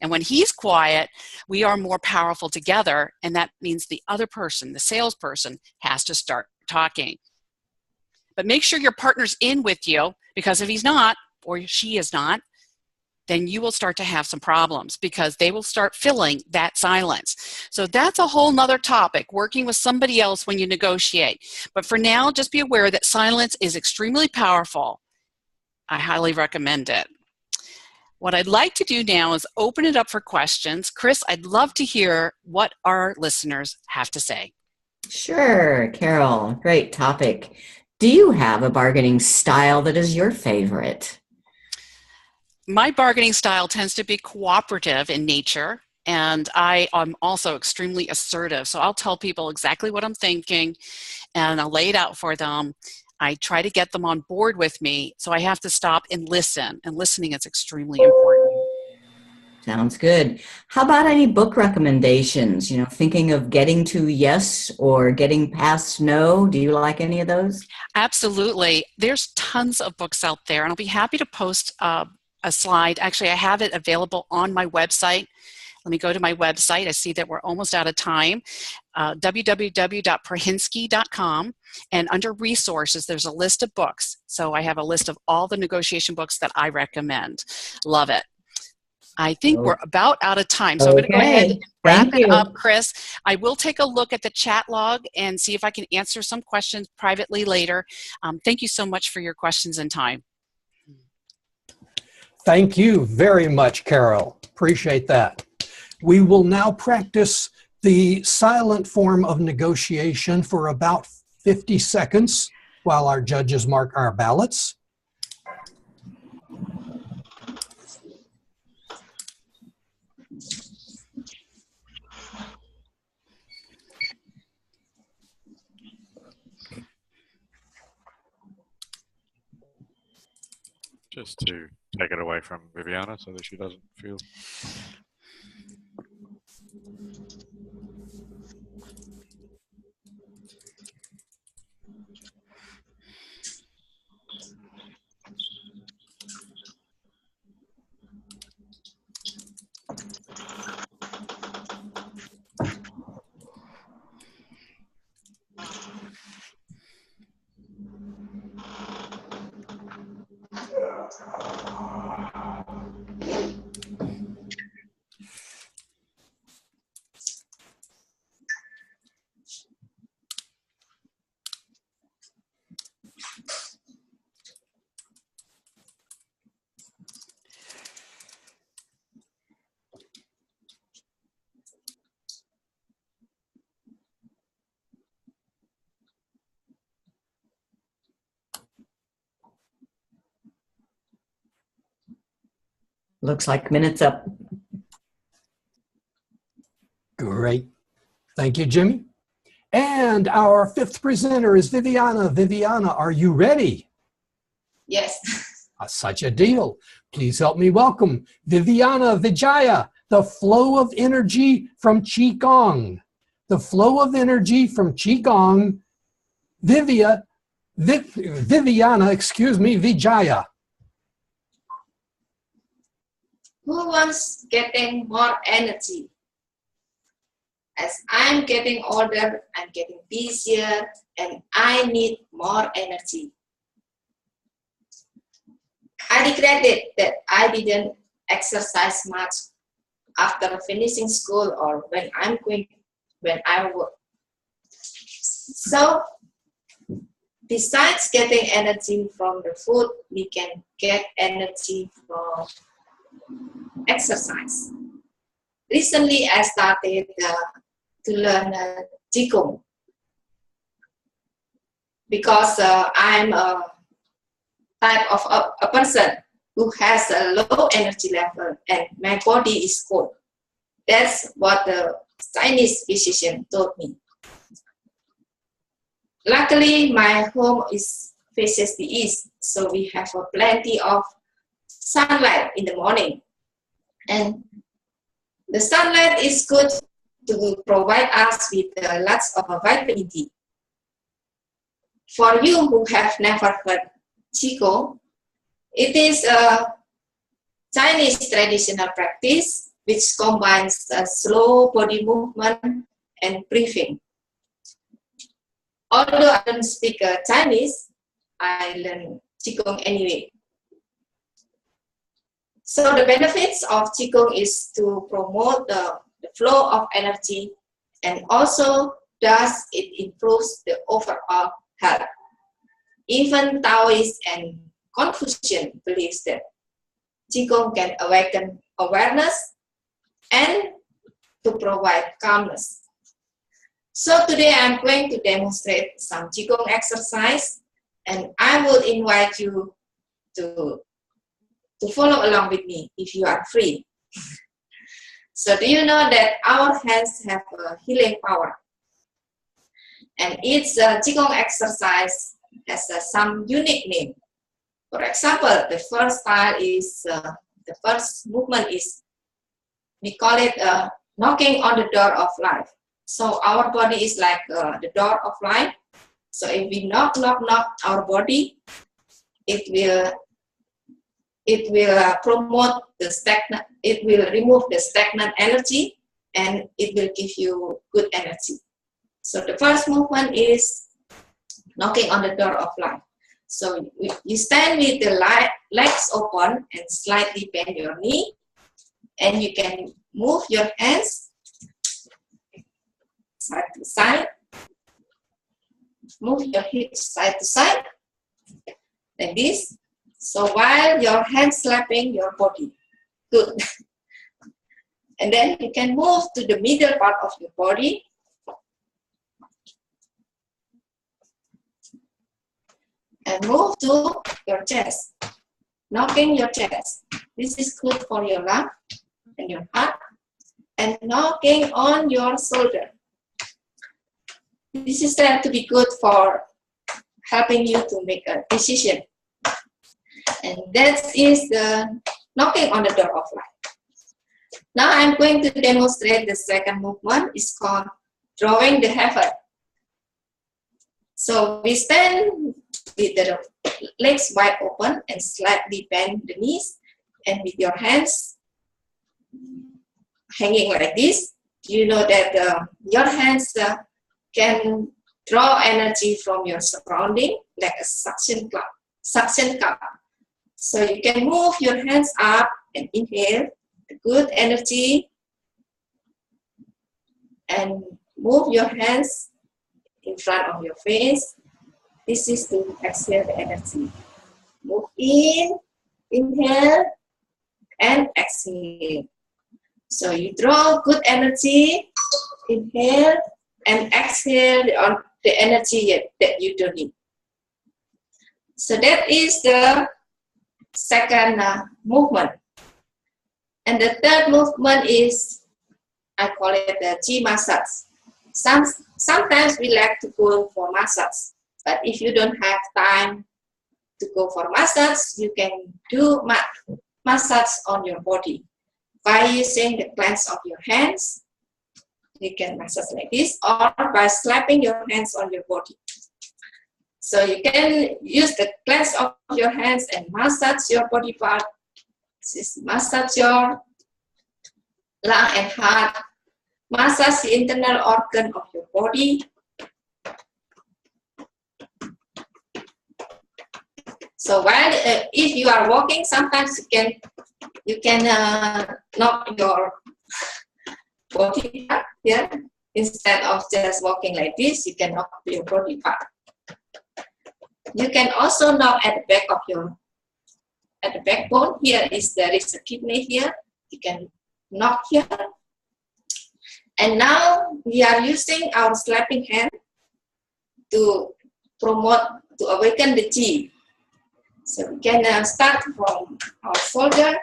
And when he's quiet, we are more powerful together. And that means the other person, the salesperson, has to start talking. But make sure your partner's in with you, because if he's not, or she is not, then you will start to have some problems, because they will start filling that silence. So that's a whole nother topic, working with somebody else when you negotiate. But for now, just be aware that silence is extremely powerful. I highly recommend it. What I'd like to do now is open it up for questions. Chris, I'd love to hear what our listeners have to say. Sure, Carol, great topic. Do you have a bargaining style that is your favorite? My bargaining style tends to be cooperative in nature, and I am also extremely assertive. So I'll tell people exactly what I'm thinking, and I'll lay it out for them. I try to get them on board with me, so I have to stop and listen, and listening is extremely important. Sounds good. How about any book recommendations? You know, thinking of getting to yes or getting past no. Do you like any of those? Absolutely. There's tons of books out there, and I'll be happy to post a slide. Actually, I have it available on my website. Let me go to my website. I see that we're almost out of time. www.prahinsky.com, and under resources, there's a list of books. So I have a list of all the negotiation books that I recommend. Love it. I think we're about out of time, so I'm going to go ahead and wrap it up, Chris. I will take a look at the chat log and see if I can answer some questions privately later. Thank you so much for your questions and time. Thank you very much, Carol. Appreciate that. We will now practice the silent form of negotiation for about 50 seconds while our judges mark our ballots. Just to take it away from Viviana so that she doesn't feel. Looks like minutes up. Great. Thank you, Jimmy. And our fifth presenter is Viviana. Viviana, are you ready? Yes. Such a deal. Please help me welcome Viviana Vijaya, the flow of energy from Qigong. The flow of energy from Qigong, Viviana, Vijaya. Who wants getting more energy? As I'm getting older, I'm getting busier, and I need more energy. I regretted that I didn't exercise much after finishing school or when I work. So, besides getting energy from the food, we can get energy from exercise. Recently, I started to learn Qigong because I'm a type of a person who has a low energy level and my body is cold. That's what the Chinese physician told me. Luckily, my home faces the east, so we have plenty of sunlight in the morning. And the sunlight is good to provide us with lots of vitamin D. For you who have never heard Qigong, it is a Chinese traditional practice which combines slow body movement and breathing. Although I don't speak Chinese, I learn Qigong anyway. So the benefits of Qigong is to promote the flow of energy, and also thus it improves the overall health. Even Taoists and Confucian believes that Qigong can awaken awareness and to provide calmness. So today I'm going to demonstrate some Qigong exercise, and I will invite you to follow along with me if you are free. So do you know that our hands have a healing power? And each Qigong exercise has some unique name. For example, the first style is, the first movement is, we call it knocking on the door of life. So our body is like the door of life. So if we knock our body, it will promote the stagnant, it will remove the stagnant energy, and it will give you good energy. So the first movement is knocking on the door of life. So you stand with the legs open and slightly bend your knee, and you can move your hands side to side, move your hips side to side, like this. So while your hands slapping your body, good. And then you can move to the middle part of your body. And move to your chest, knocking your chest. This is good for your lung and your heart. And knocking on your shoulder. This is said to be good for helping you to make a decision. And that is the knocking on the door of life. Now I'm going to demonstrate the second movement. It's called drawing the heifer. So we stand with the legs wide open and slightly bend the knees, and with your hands hanging like this. You know that your hands can draw energy from your surrounding like a suction cup. So you can move your hands up and inhale the good energy, and move your hands in front of your face. This is to exhale the energy. Move in, inhale, and exhale. So you draw good energy, inhale, and exhale the energy that you don't need. So that is the second movement. And the third movement is, I call it the Qi massage. Sometimes we like to go for massage, but if you don't have time to go for massage, you can do massage on your body by using the clench of your hands. You can massage like this, or by slapping your hands on your body. So you can use the clench of your hands and massage your body part Massage your lung and heart. Massage the internal organ of your body. So while if you are walking, sometimes you can knock your body part here. Instead of just walking like this, you can knock your body part. You can also knock at the back of at the backbone. There is a kidney here. You can knock here. And now we are using our slapping hand to awaken the chi. So we can start from our shoulder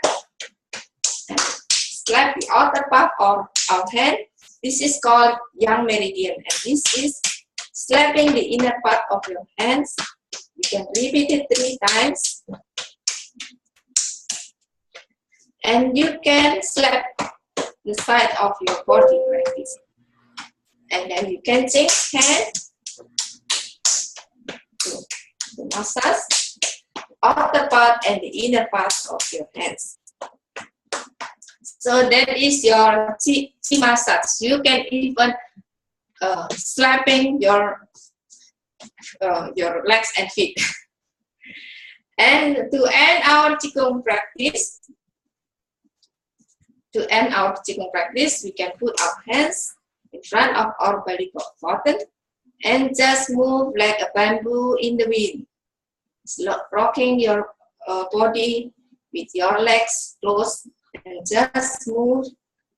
and slap the outer part of our hand. This is called yang meridian, and this is slapping the inner part of your hands. You can repeat it 3 times. And you can slap the side of your body like this. And then you can change hand to massage outer part and the inner part of your hands. So that is your chi massage. You can even slapping your legs and feet. And to end our qigong practice, we can put our hands in front of our belly button and just move like a bamboo in the wind. Rocking your body with your legs closed and just move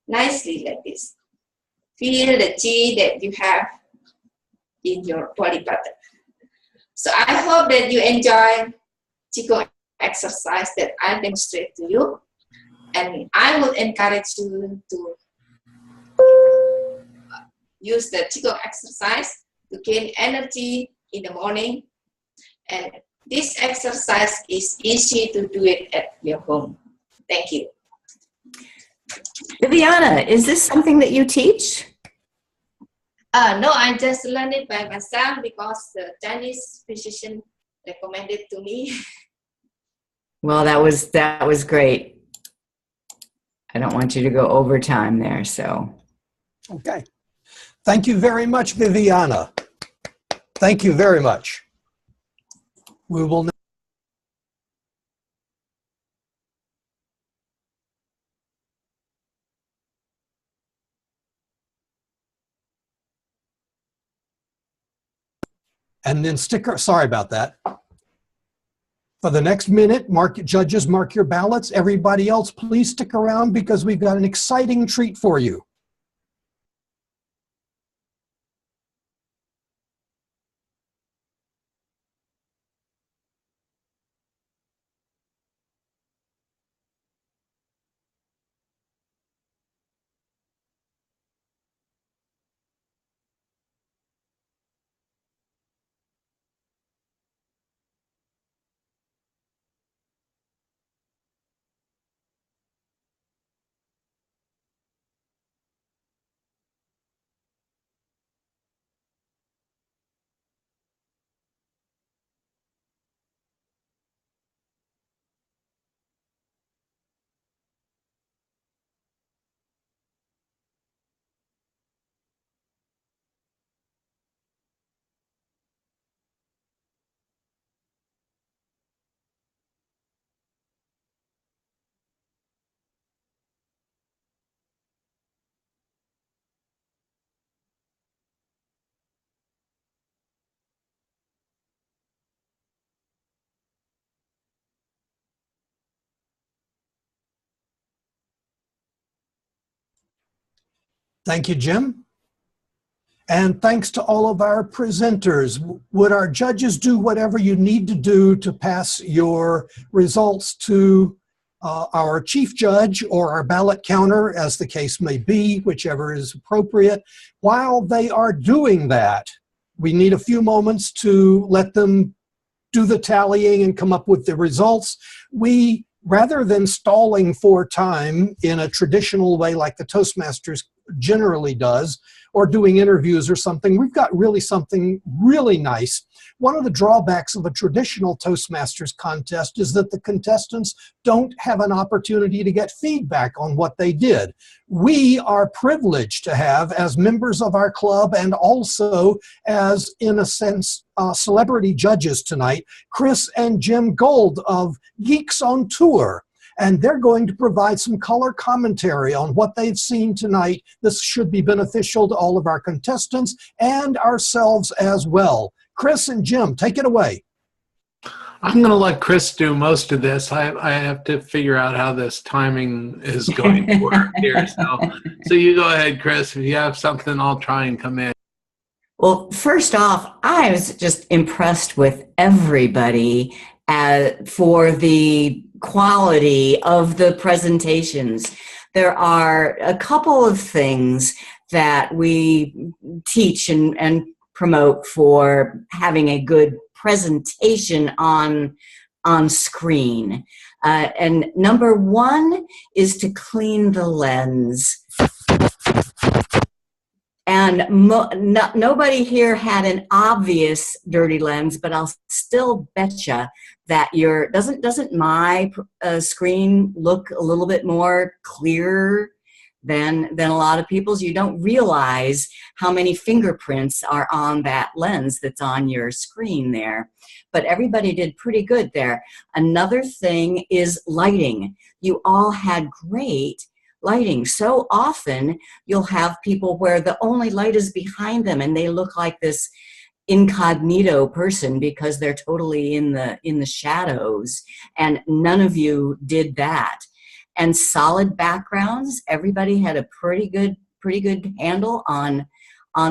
nicely like this. Feel the chi that you have in your body button. So I hope that you enjoy qigong exercise that I demonstrate to you, and I would encourage you to use the qigong exercise to gain energy in the morning. And this exercise is easy to do it at your home. Thank you. Viviana, is this something that you teach? No, I just learned it by myself because the Chinese physician recommended to me. Well, that was great. I don't want you to go overtime there, so. Okay. Thank you very much, Viviana. Thank you very much. We will now and then sorry about that. For the next minute, judges, mark your ballots. Everybody else, please stick around because we've got an exciting treat for you. Thank you, Jim. And thanks to all of our presenters. Would our judges do whatever you need to do to pass your results to our chief judge or our ballot counter, as the case may be, whichever is appropriate. While they are doing that, we need a few moments to let them do the tallying and come up with the results. Rather than stalling for time in a traditional way like the Toastmasters generally does, or doing interviews or something. We've got really something really nice. One of the drawbacks of a traditional Toastmasters contest is that the contestants don't have an opportunity to get feedback on what they did. We are privileged to have, as members of our club and also as, in a sense, celebrity judges tonight, Chris and Jim Gold of Geeks on Tour. And they're going to provide some color commentary on what they've seen tonight. This should be beneficial to all of our contestants and ourselves as well. Chris and Jim, take it away. I'm going to let Chris do most of this. I have to figure out how this timing is going to work here. So you go ahead, Chris. If you have something, I'll try and come in. Well, first off, I was just impressed with everybody for the quality of the presentations. There are a couple of things that we teach and promote for having a good presentation on screen. And number one is to clean the lens. And nobody here had an obvious dirty lens, but I'll still betcha that doesn't my screen look a little bit more clear than a lot of people's? You don't realize how many fingerprints are on that lens that's on your screen there. But everybody did pretty good there. Another thing is lighting. You all had great lighting. So often you'll have people where the only light is behind them and they look like this incognito person because they're totally in the shadows, and none of you did that. And solid backgrounds, everybody had a pretty good handle on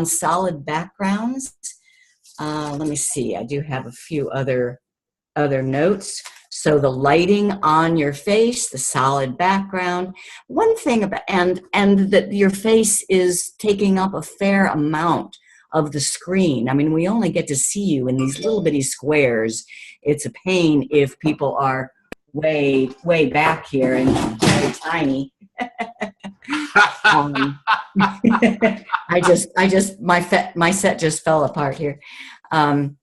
solid backgrounds. Let me see, I do have a few other notes. So the lighting on your face, the solid background. One thing about, and that your face is taking up a fair amount of the screen. I mean, we only get to see you in these little bitty squares. It's a pain if people are way back here and very tiny. My set just fell apart here. And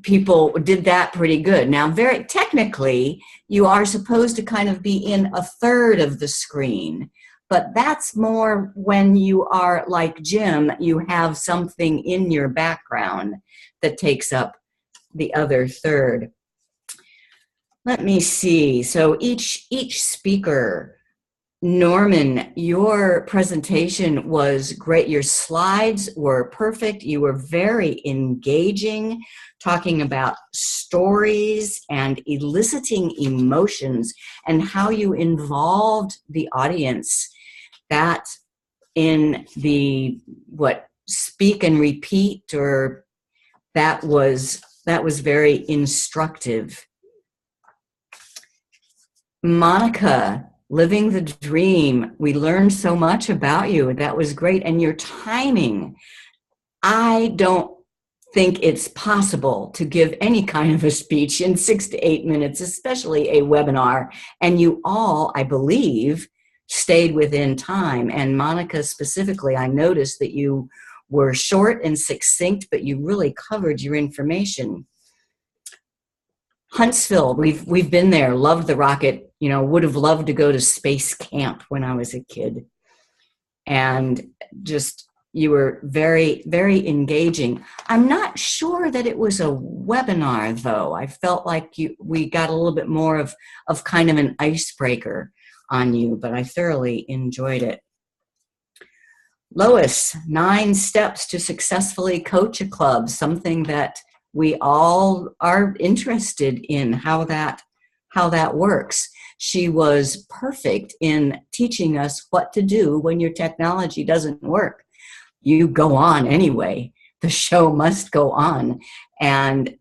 people did that pretty good. Now, very technically, you are supposed to kind of be in a third of the screen, but that's more when you are like Jim, you have something in your background that takes up the other third. Let me see. So each speaker, Norman, your presentation was great. Your slides were perfect. You were very engaging, talking about stories and eliciting emotions and how you involved the audience. That in the speak and repeat, or that was very instructive. Monica, living the dream. We learned so much about you. That was great. And your timing. I don't think it's possible to give any kind of a speech in 6 to 8 minutes, especially a webinar. And you all, I believe, stayed within time. And Monica specifically, I noticed that you were short and succinct, but you really covered your information. Huntsville, we've been there, loved the rocket, would have loved to go to space camp when I was a kid. And just, you were very, very engaging. I'm not sure that it was a webinar, though. I felt like we got a little bit more of kind of an icebreaker on you, but I thoroughly enjoyed it. Lois, 9 steps to successfully coach a club, something that we all are interested in, how that works. She was perfect in teaching us what to do when your technology doesn't work. You go on anyway. The show must go on. And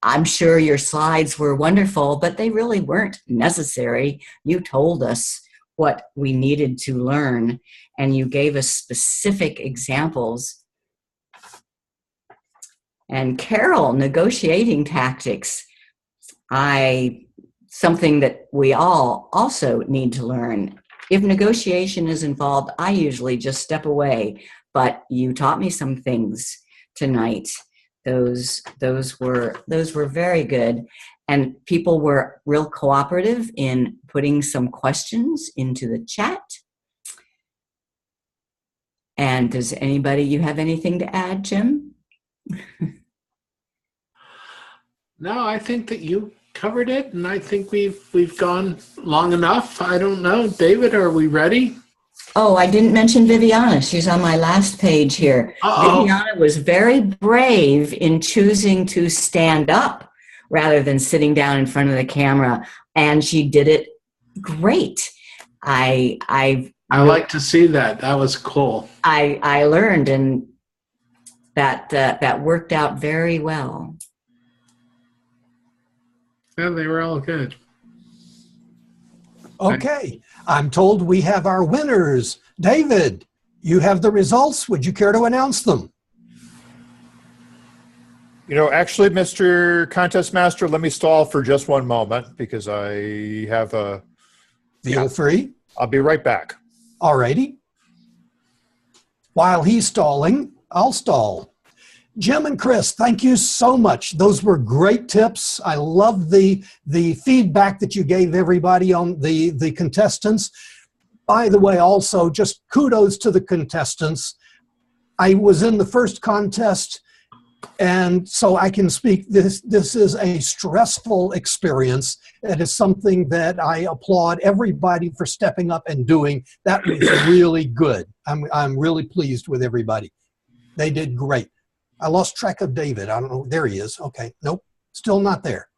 I'm sure your slides were wonderful, but they really weren't necessary. You told us what we needed to learn, and you gave us specific examples. And Carol, negotiating tactics. Something that we all also need to learn. if negotiation is involved, I usually just step away. But you taught me some things tonight. Those were very good, and people were real cooperative in putting some questions into the chat. And does anybody, you have anything to add, Jim? No, I think that you covered it, and I think we've gone long enough. I don't know, David, are we ready? Oh, I didn't mention Viviana. She's on my last page here. Viviana was very brave in choosing to stand up rather than sitting down in front of the camera, and she did it great. I like to see that. That was cool. I learned, and that worked out very well. Yeah, they were all good. Okay, I'm told we have our winners. David, you have the results. Would you care to announce them? You know, actually, Mr. Contest Master, let me stall for just one moment because I have a... Feel free. I'll be right back. All righty. While he's stalling, I'll stall. Jim and Chris, thank you so much. Those were great tips. I love the feedback that you gave everybody on the contestants. By the way, also, just kudos to the contestants. I was in the first contest, and so I can speak. This is a stressful experience. It is something that I applaud everybody for stepping up and doing. That was really good. I'm really pleased with everybody. They did great. I lost track of David. I don't know. There he is. Okay. Nope. Still not there.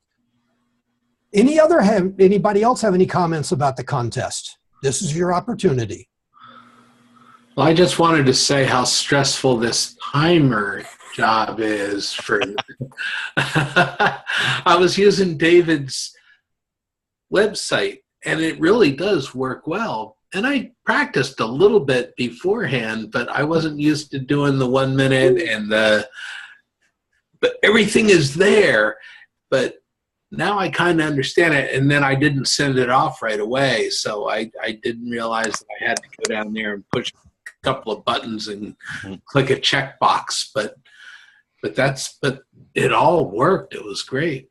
Anybody else have any comments about the contest? This is your opportunity. Well, I just wanted to say how stressful this timer job is for I was using David's website, and it really does work well. And I practiced a little bit beforehand, but I wasn't used to doing the 1 minute but everything is there. But now I kind of understand it, and then I didn't send it off right away, so I didn't realize that I had to go down there and push a couple of buttons and click a checkbox. But it all worked. It was great.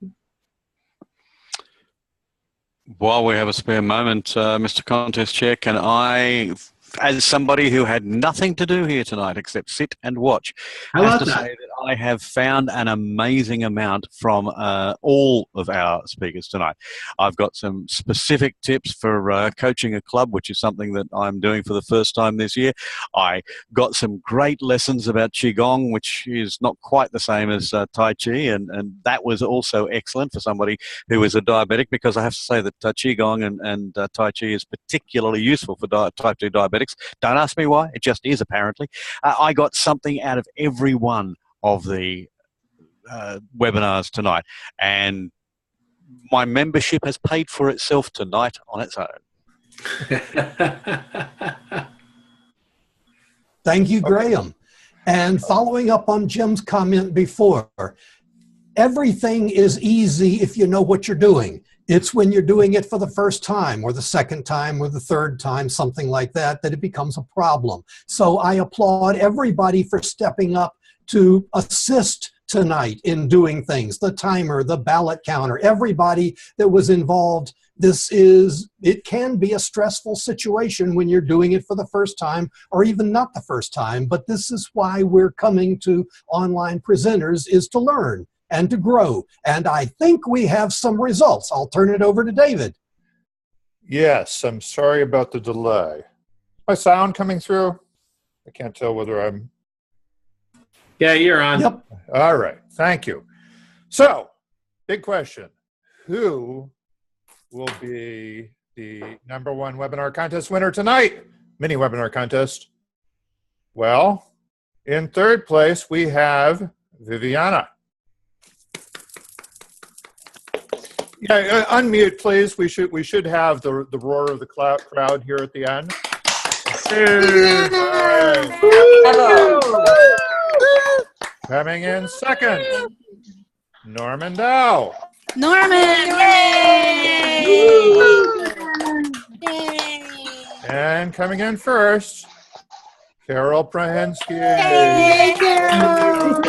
While we have a spare moment, Mr. Contest Chair, can I, as somebody who had nothing to do here tonight except sit and watch, have to say that I have found an amazing amount from all of our speakers tonight. I've got some specific tips for coaching a club, which is something that I'm doing for the first time this year. I got some great lessons about Qigong, which is not quite the same as Tai Chi, and that was also excellent for somebody who is a diabetic, because I have to say that Qigong and Tai Chi is particularly useful for type 2 diabetics. Don't ask me why, it just is apparently. I got something out of every one of the webinars tonight, and my membership has paid for itself tonight on its own. Thank you, Graham. And following up on Jim's comment before, everything is easy if you know what you're doing. It's when you're doing it for the first time or the second time or the third time, something like that, that it becomes a problem. So I applaud everybody for stepping up to assist tonight in doing things. The timer, the ballot counter, everybody that was involved. It can be a stressful situation when you're doing it for the first time or even not the first time, but this is why we're coming to online presenters, is to learn and to grow. And I think we have some results. I'll turn it over to David. Yes, I'm sorry about the delay. My sound coming through? I can't tell whether I'm... Yeah, you're on. Yep. All right, thank you. So, big question. Who will be the #1 webinar contest winner tonight? Mini webinar contest. Well, in third place, we have Viviana. Yeah, unmute, please. We should have the roar of the crowd here at the end. Coming in second, Norman Dow. Norman! Yay! And coming in first, Carol Prahinsky. Hey, Carol.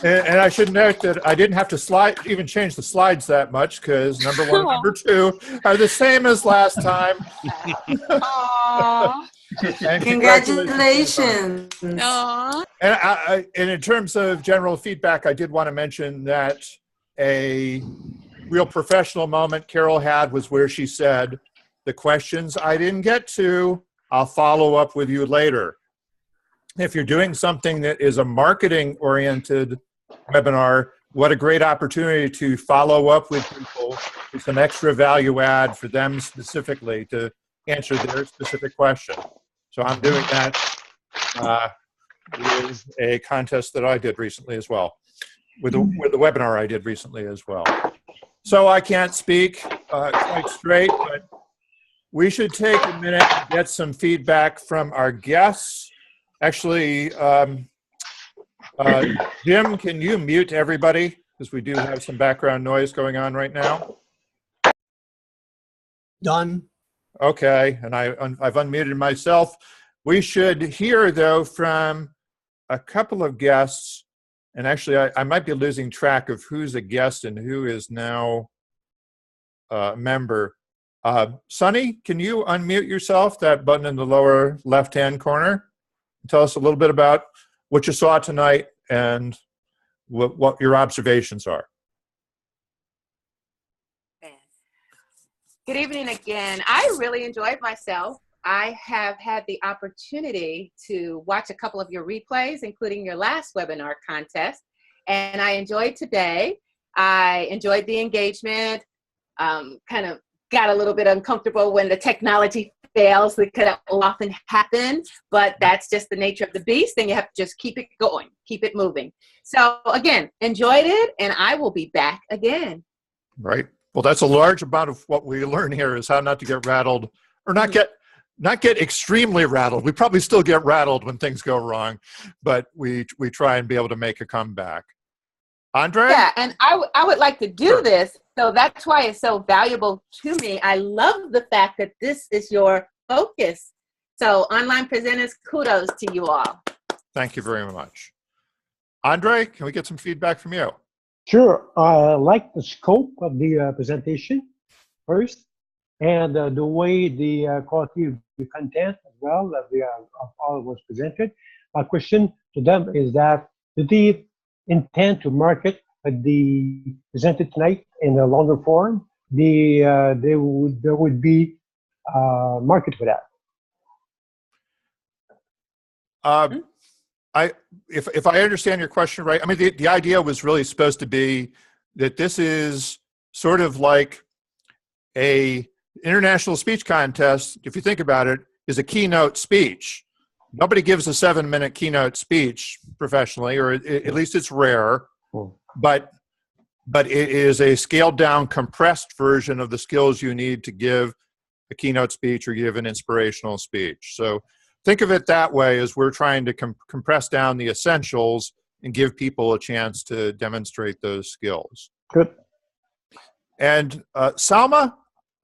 And I should note that I didn't have to even change the slides that much because number 1 and number 2 are the same as last time. And Congratulations. Aww. And in terms of general feedback, I did want to mention that a real professional moment Carol had was where she said, the questions I didn't get to, I'll follow up with you later. If you're doing something that is a marketing-oriented webinar, what a great opportunity to follow up with people with some extra value add for them specifically to answer their specific question. So I'm doing that with a contest that I did recently as well, with the webinar I did recently as well. So I can't speak quite straight, but we should take a minute to get some feedback from our guests. Actually, Jim, can you mute everybody? Because we do have some background noise going on right now. Done. Okay, and I've unmuted myself. We should hear, though, from a couple of guests. And actually, I might be losing track of who's a guest and who is now a member. Sonny, can you unmute yourself, that button in the lower left-hand corner? Tell us a little bit about what you saw tonight and what your observations are. Good evening again. I really enjoyed myself. I have had the opportunity to watch a couple of your replays, including your last webinar contest, and I enjoyed today. I enjoyed the engagement, kind of got a little bit uncomfortable when the technology fails. That could often happen, but that's just the nature of the beast, and you have to just keep it going, keep it moving. So again, enjoyed it, and I will be back again. Right. Well, that's a large amount of what we learn here is how not to get rattled, or not get extremely rattled. We probably still get rattled when things go wrong, but we try and be able to make a comeback. Andre? Yeah, and I would like to do this, so that's why it's so valuable to me. I love the fact that this is your focus. So online presenters, kudos to you all. Thank you very much. Andre, can we get some feedback from you? Sure. I like the scope of the presentation first, and the way the quality of the content as well that of all was presented. My question to them is that, do they intend to market the presented tonight in a longer form? There would be market for that. If I understand your question right, I mean, the idea was really supposed to be that this is sort of like a international speech contest, if you think about it, is a keynote speech. Nobody gives a 7-minute keynote speech professionally, or at least it's rare, but it is a scaled down, compressed version of the skills you need to give a keynote speech or give an inspirational speech. So think of it that way, as we're trying to compress down the essentials and give people a chance to demonstrate those skills. Good. And Salma,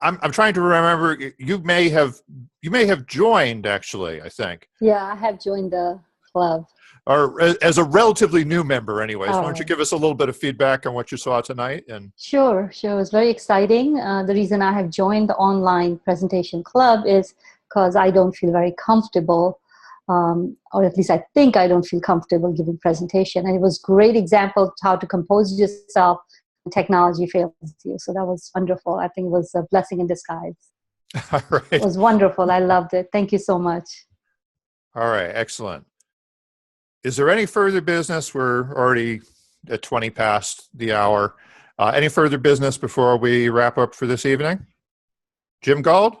I'm trying to remember. You may have joined, actually, I think. Yeah, I have joined the club. Or as a relatively new member, anyways. Why don't you give us a little bit of feedback on what you saw tonight? And Sure. It was very exciting. The reason I have joined the online presentation club is because I don't feel very comfortable, or at least I think I don't feel comfortable giving presentation. And it was a great example of how to compose yourself when technology fails you. So that was wonderful. I think it was a blessing in disguise. all right. It was wonderful. I loved it. Thank you so much. All right. Excellent. Is there any further business? We're already at 20 past the hour. Any further business before we wrap up for this evening? Jim Gold?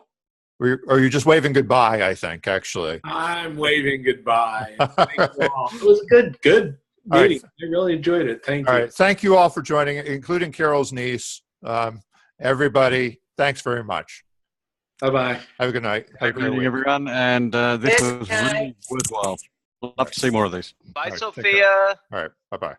Or are you just waving goodbye, I think, actually? I'm waving goodbye. Thank you all. It was a good meeting. Right. I really enjoyed it. Thank you. All right. Thank you all for joining, including Carol's niece. Everybody, thanks very much. Bye-bye. Have a good night. Good evening, everyone. And this was really worthwhile. Love to see more of these. Bye, right, Sophia. All right. Bye-bye.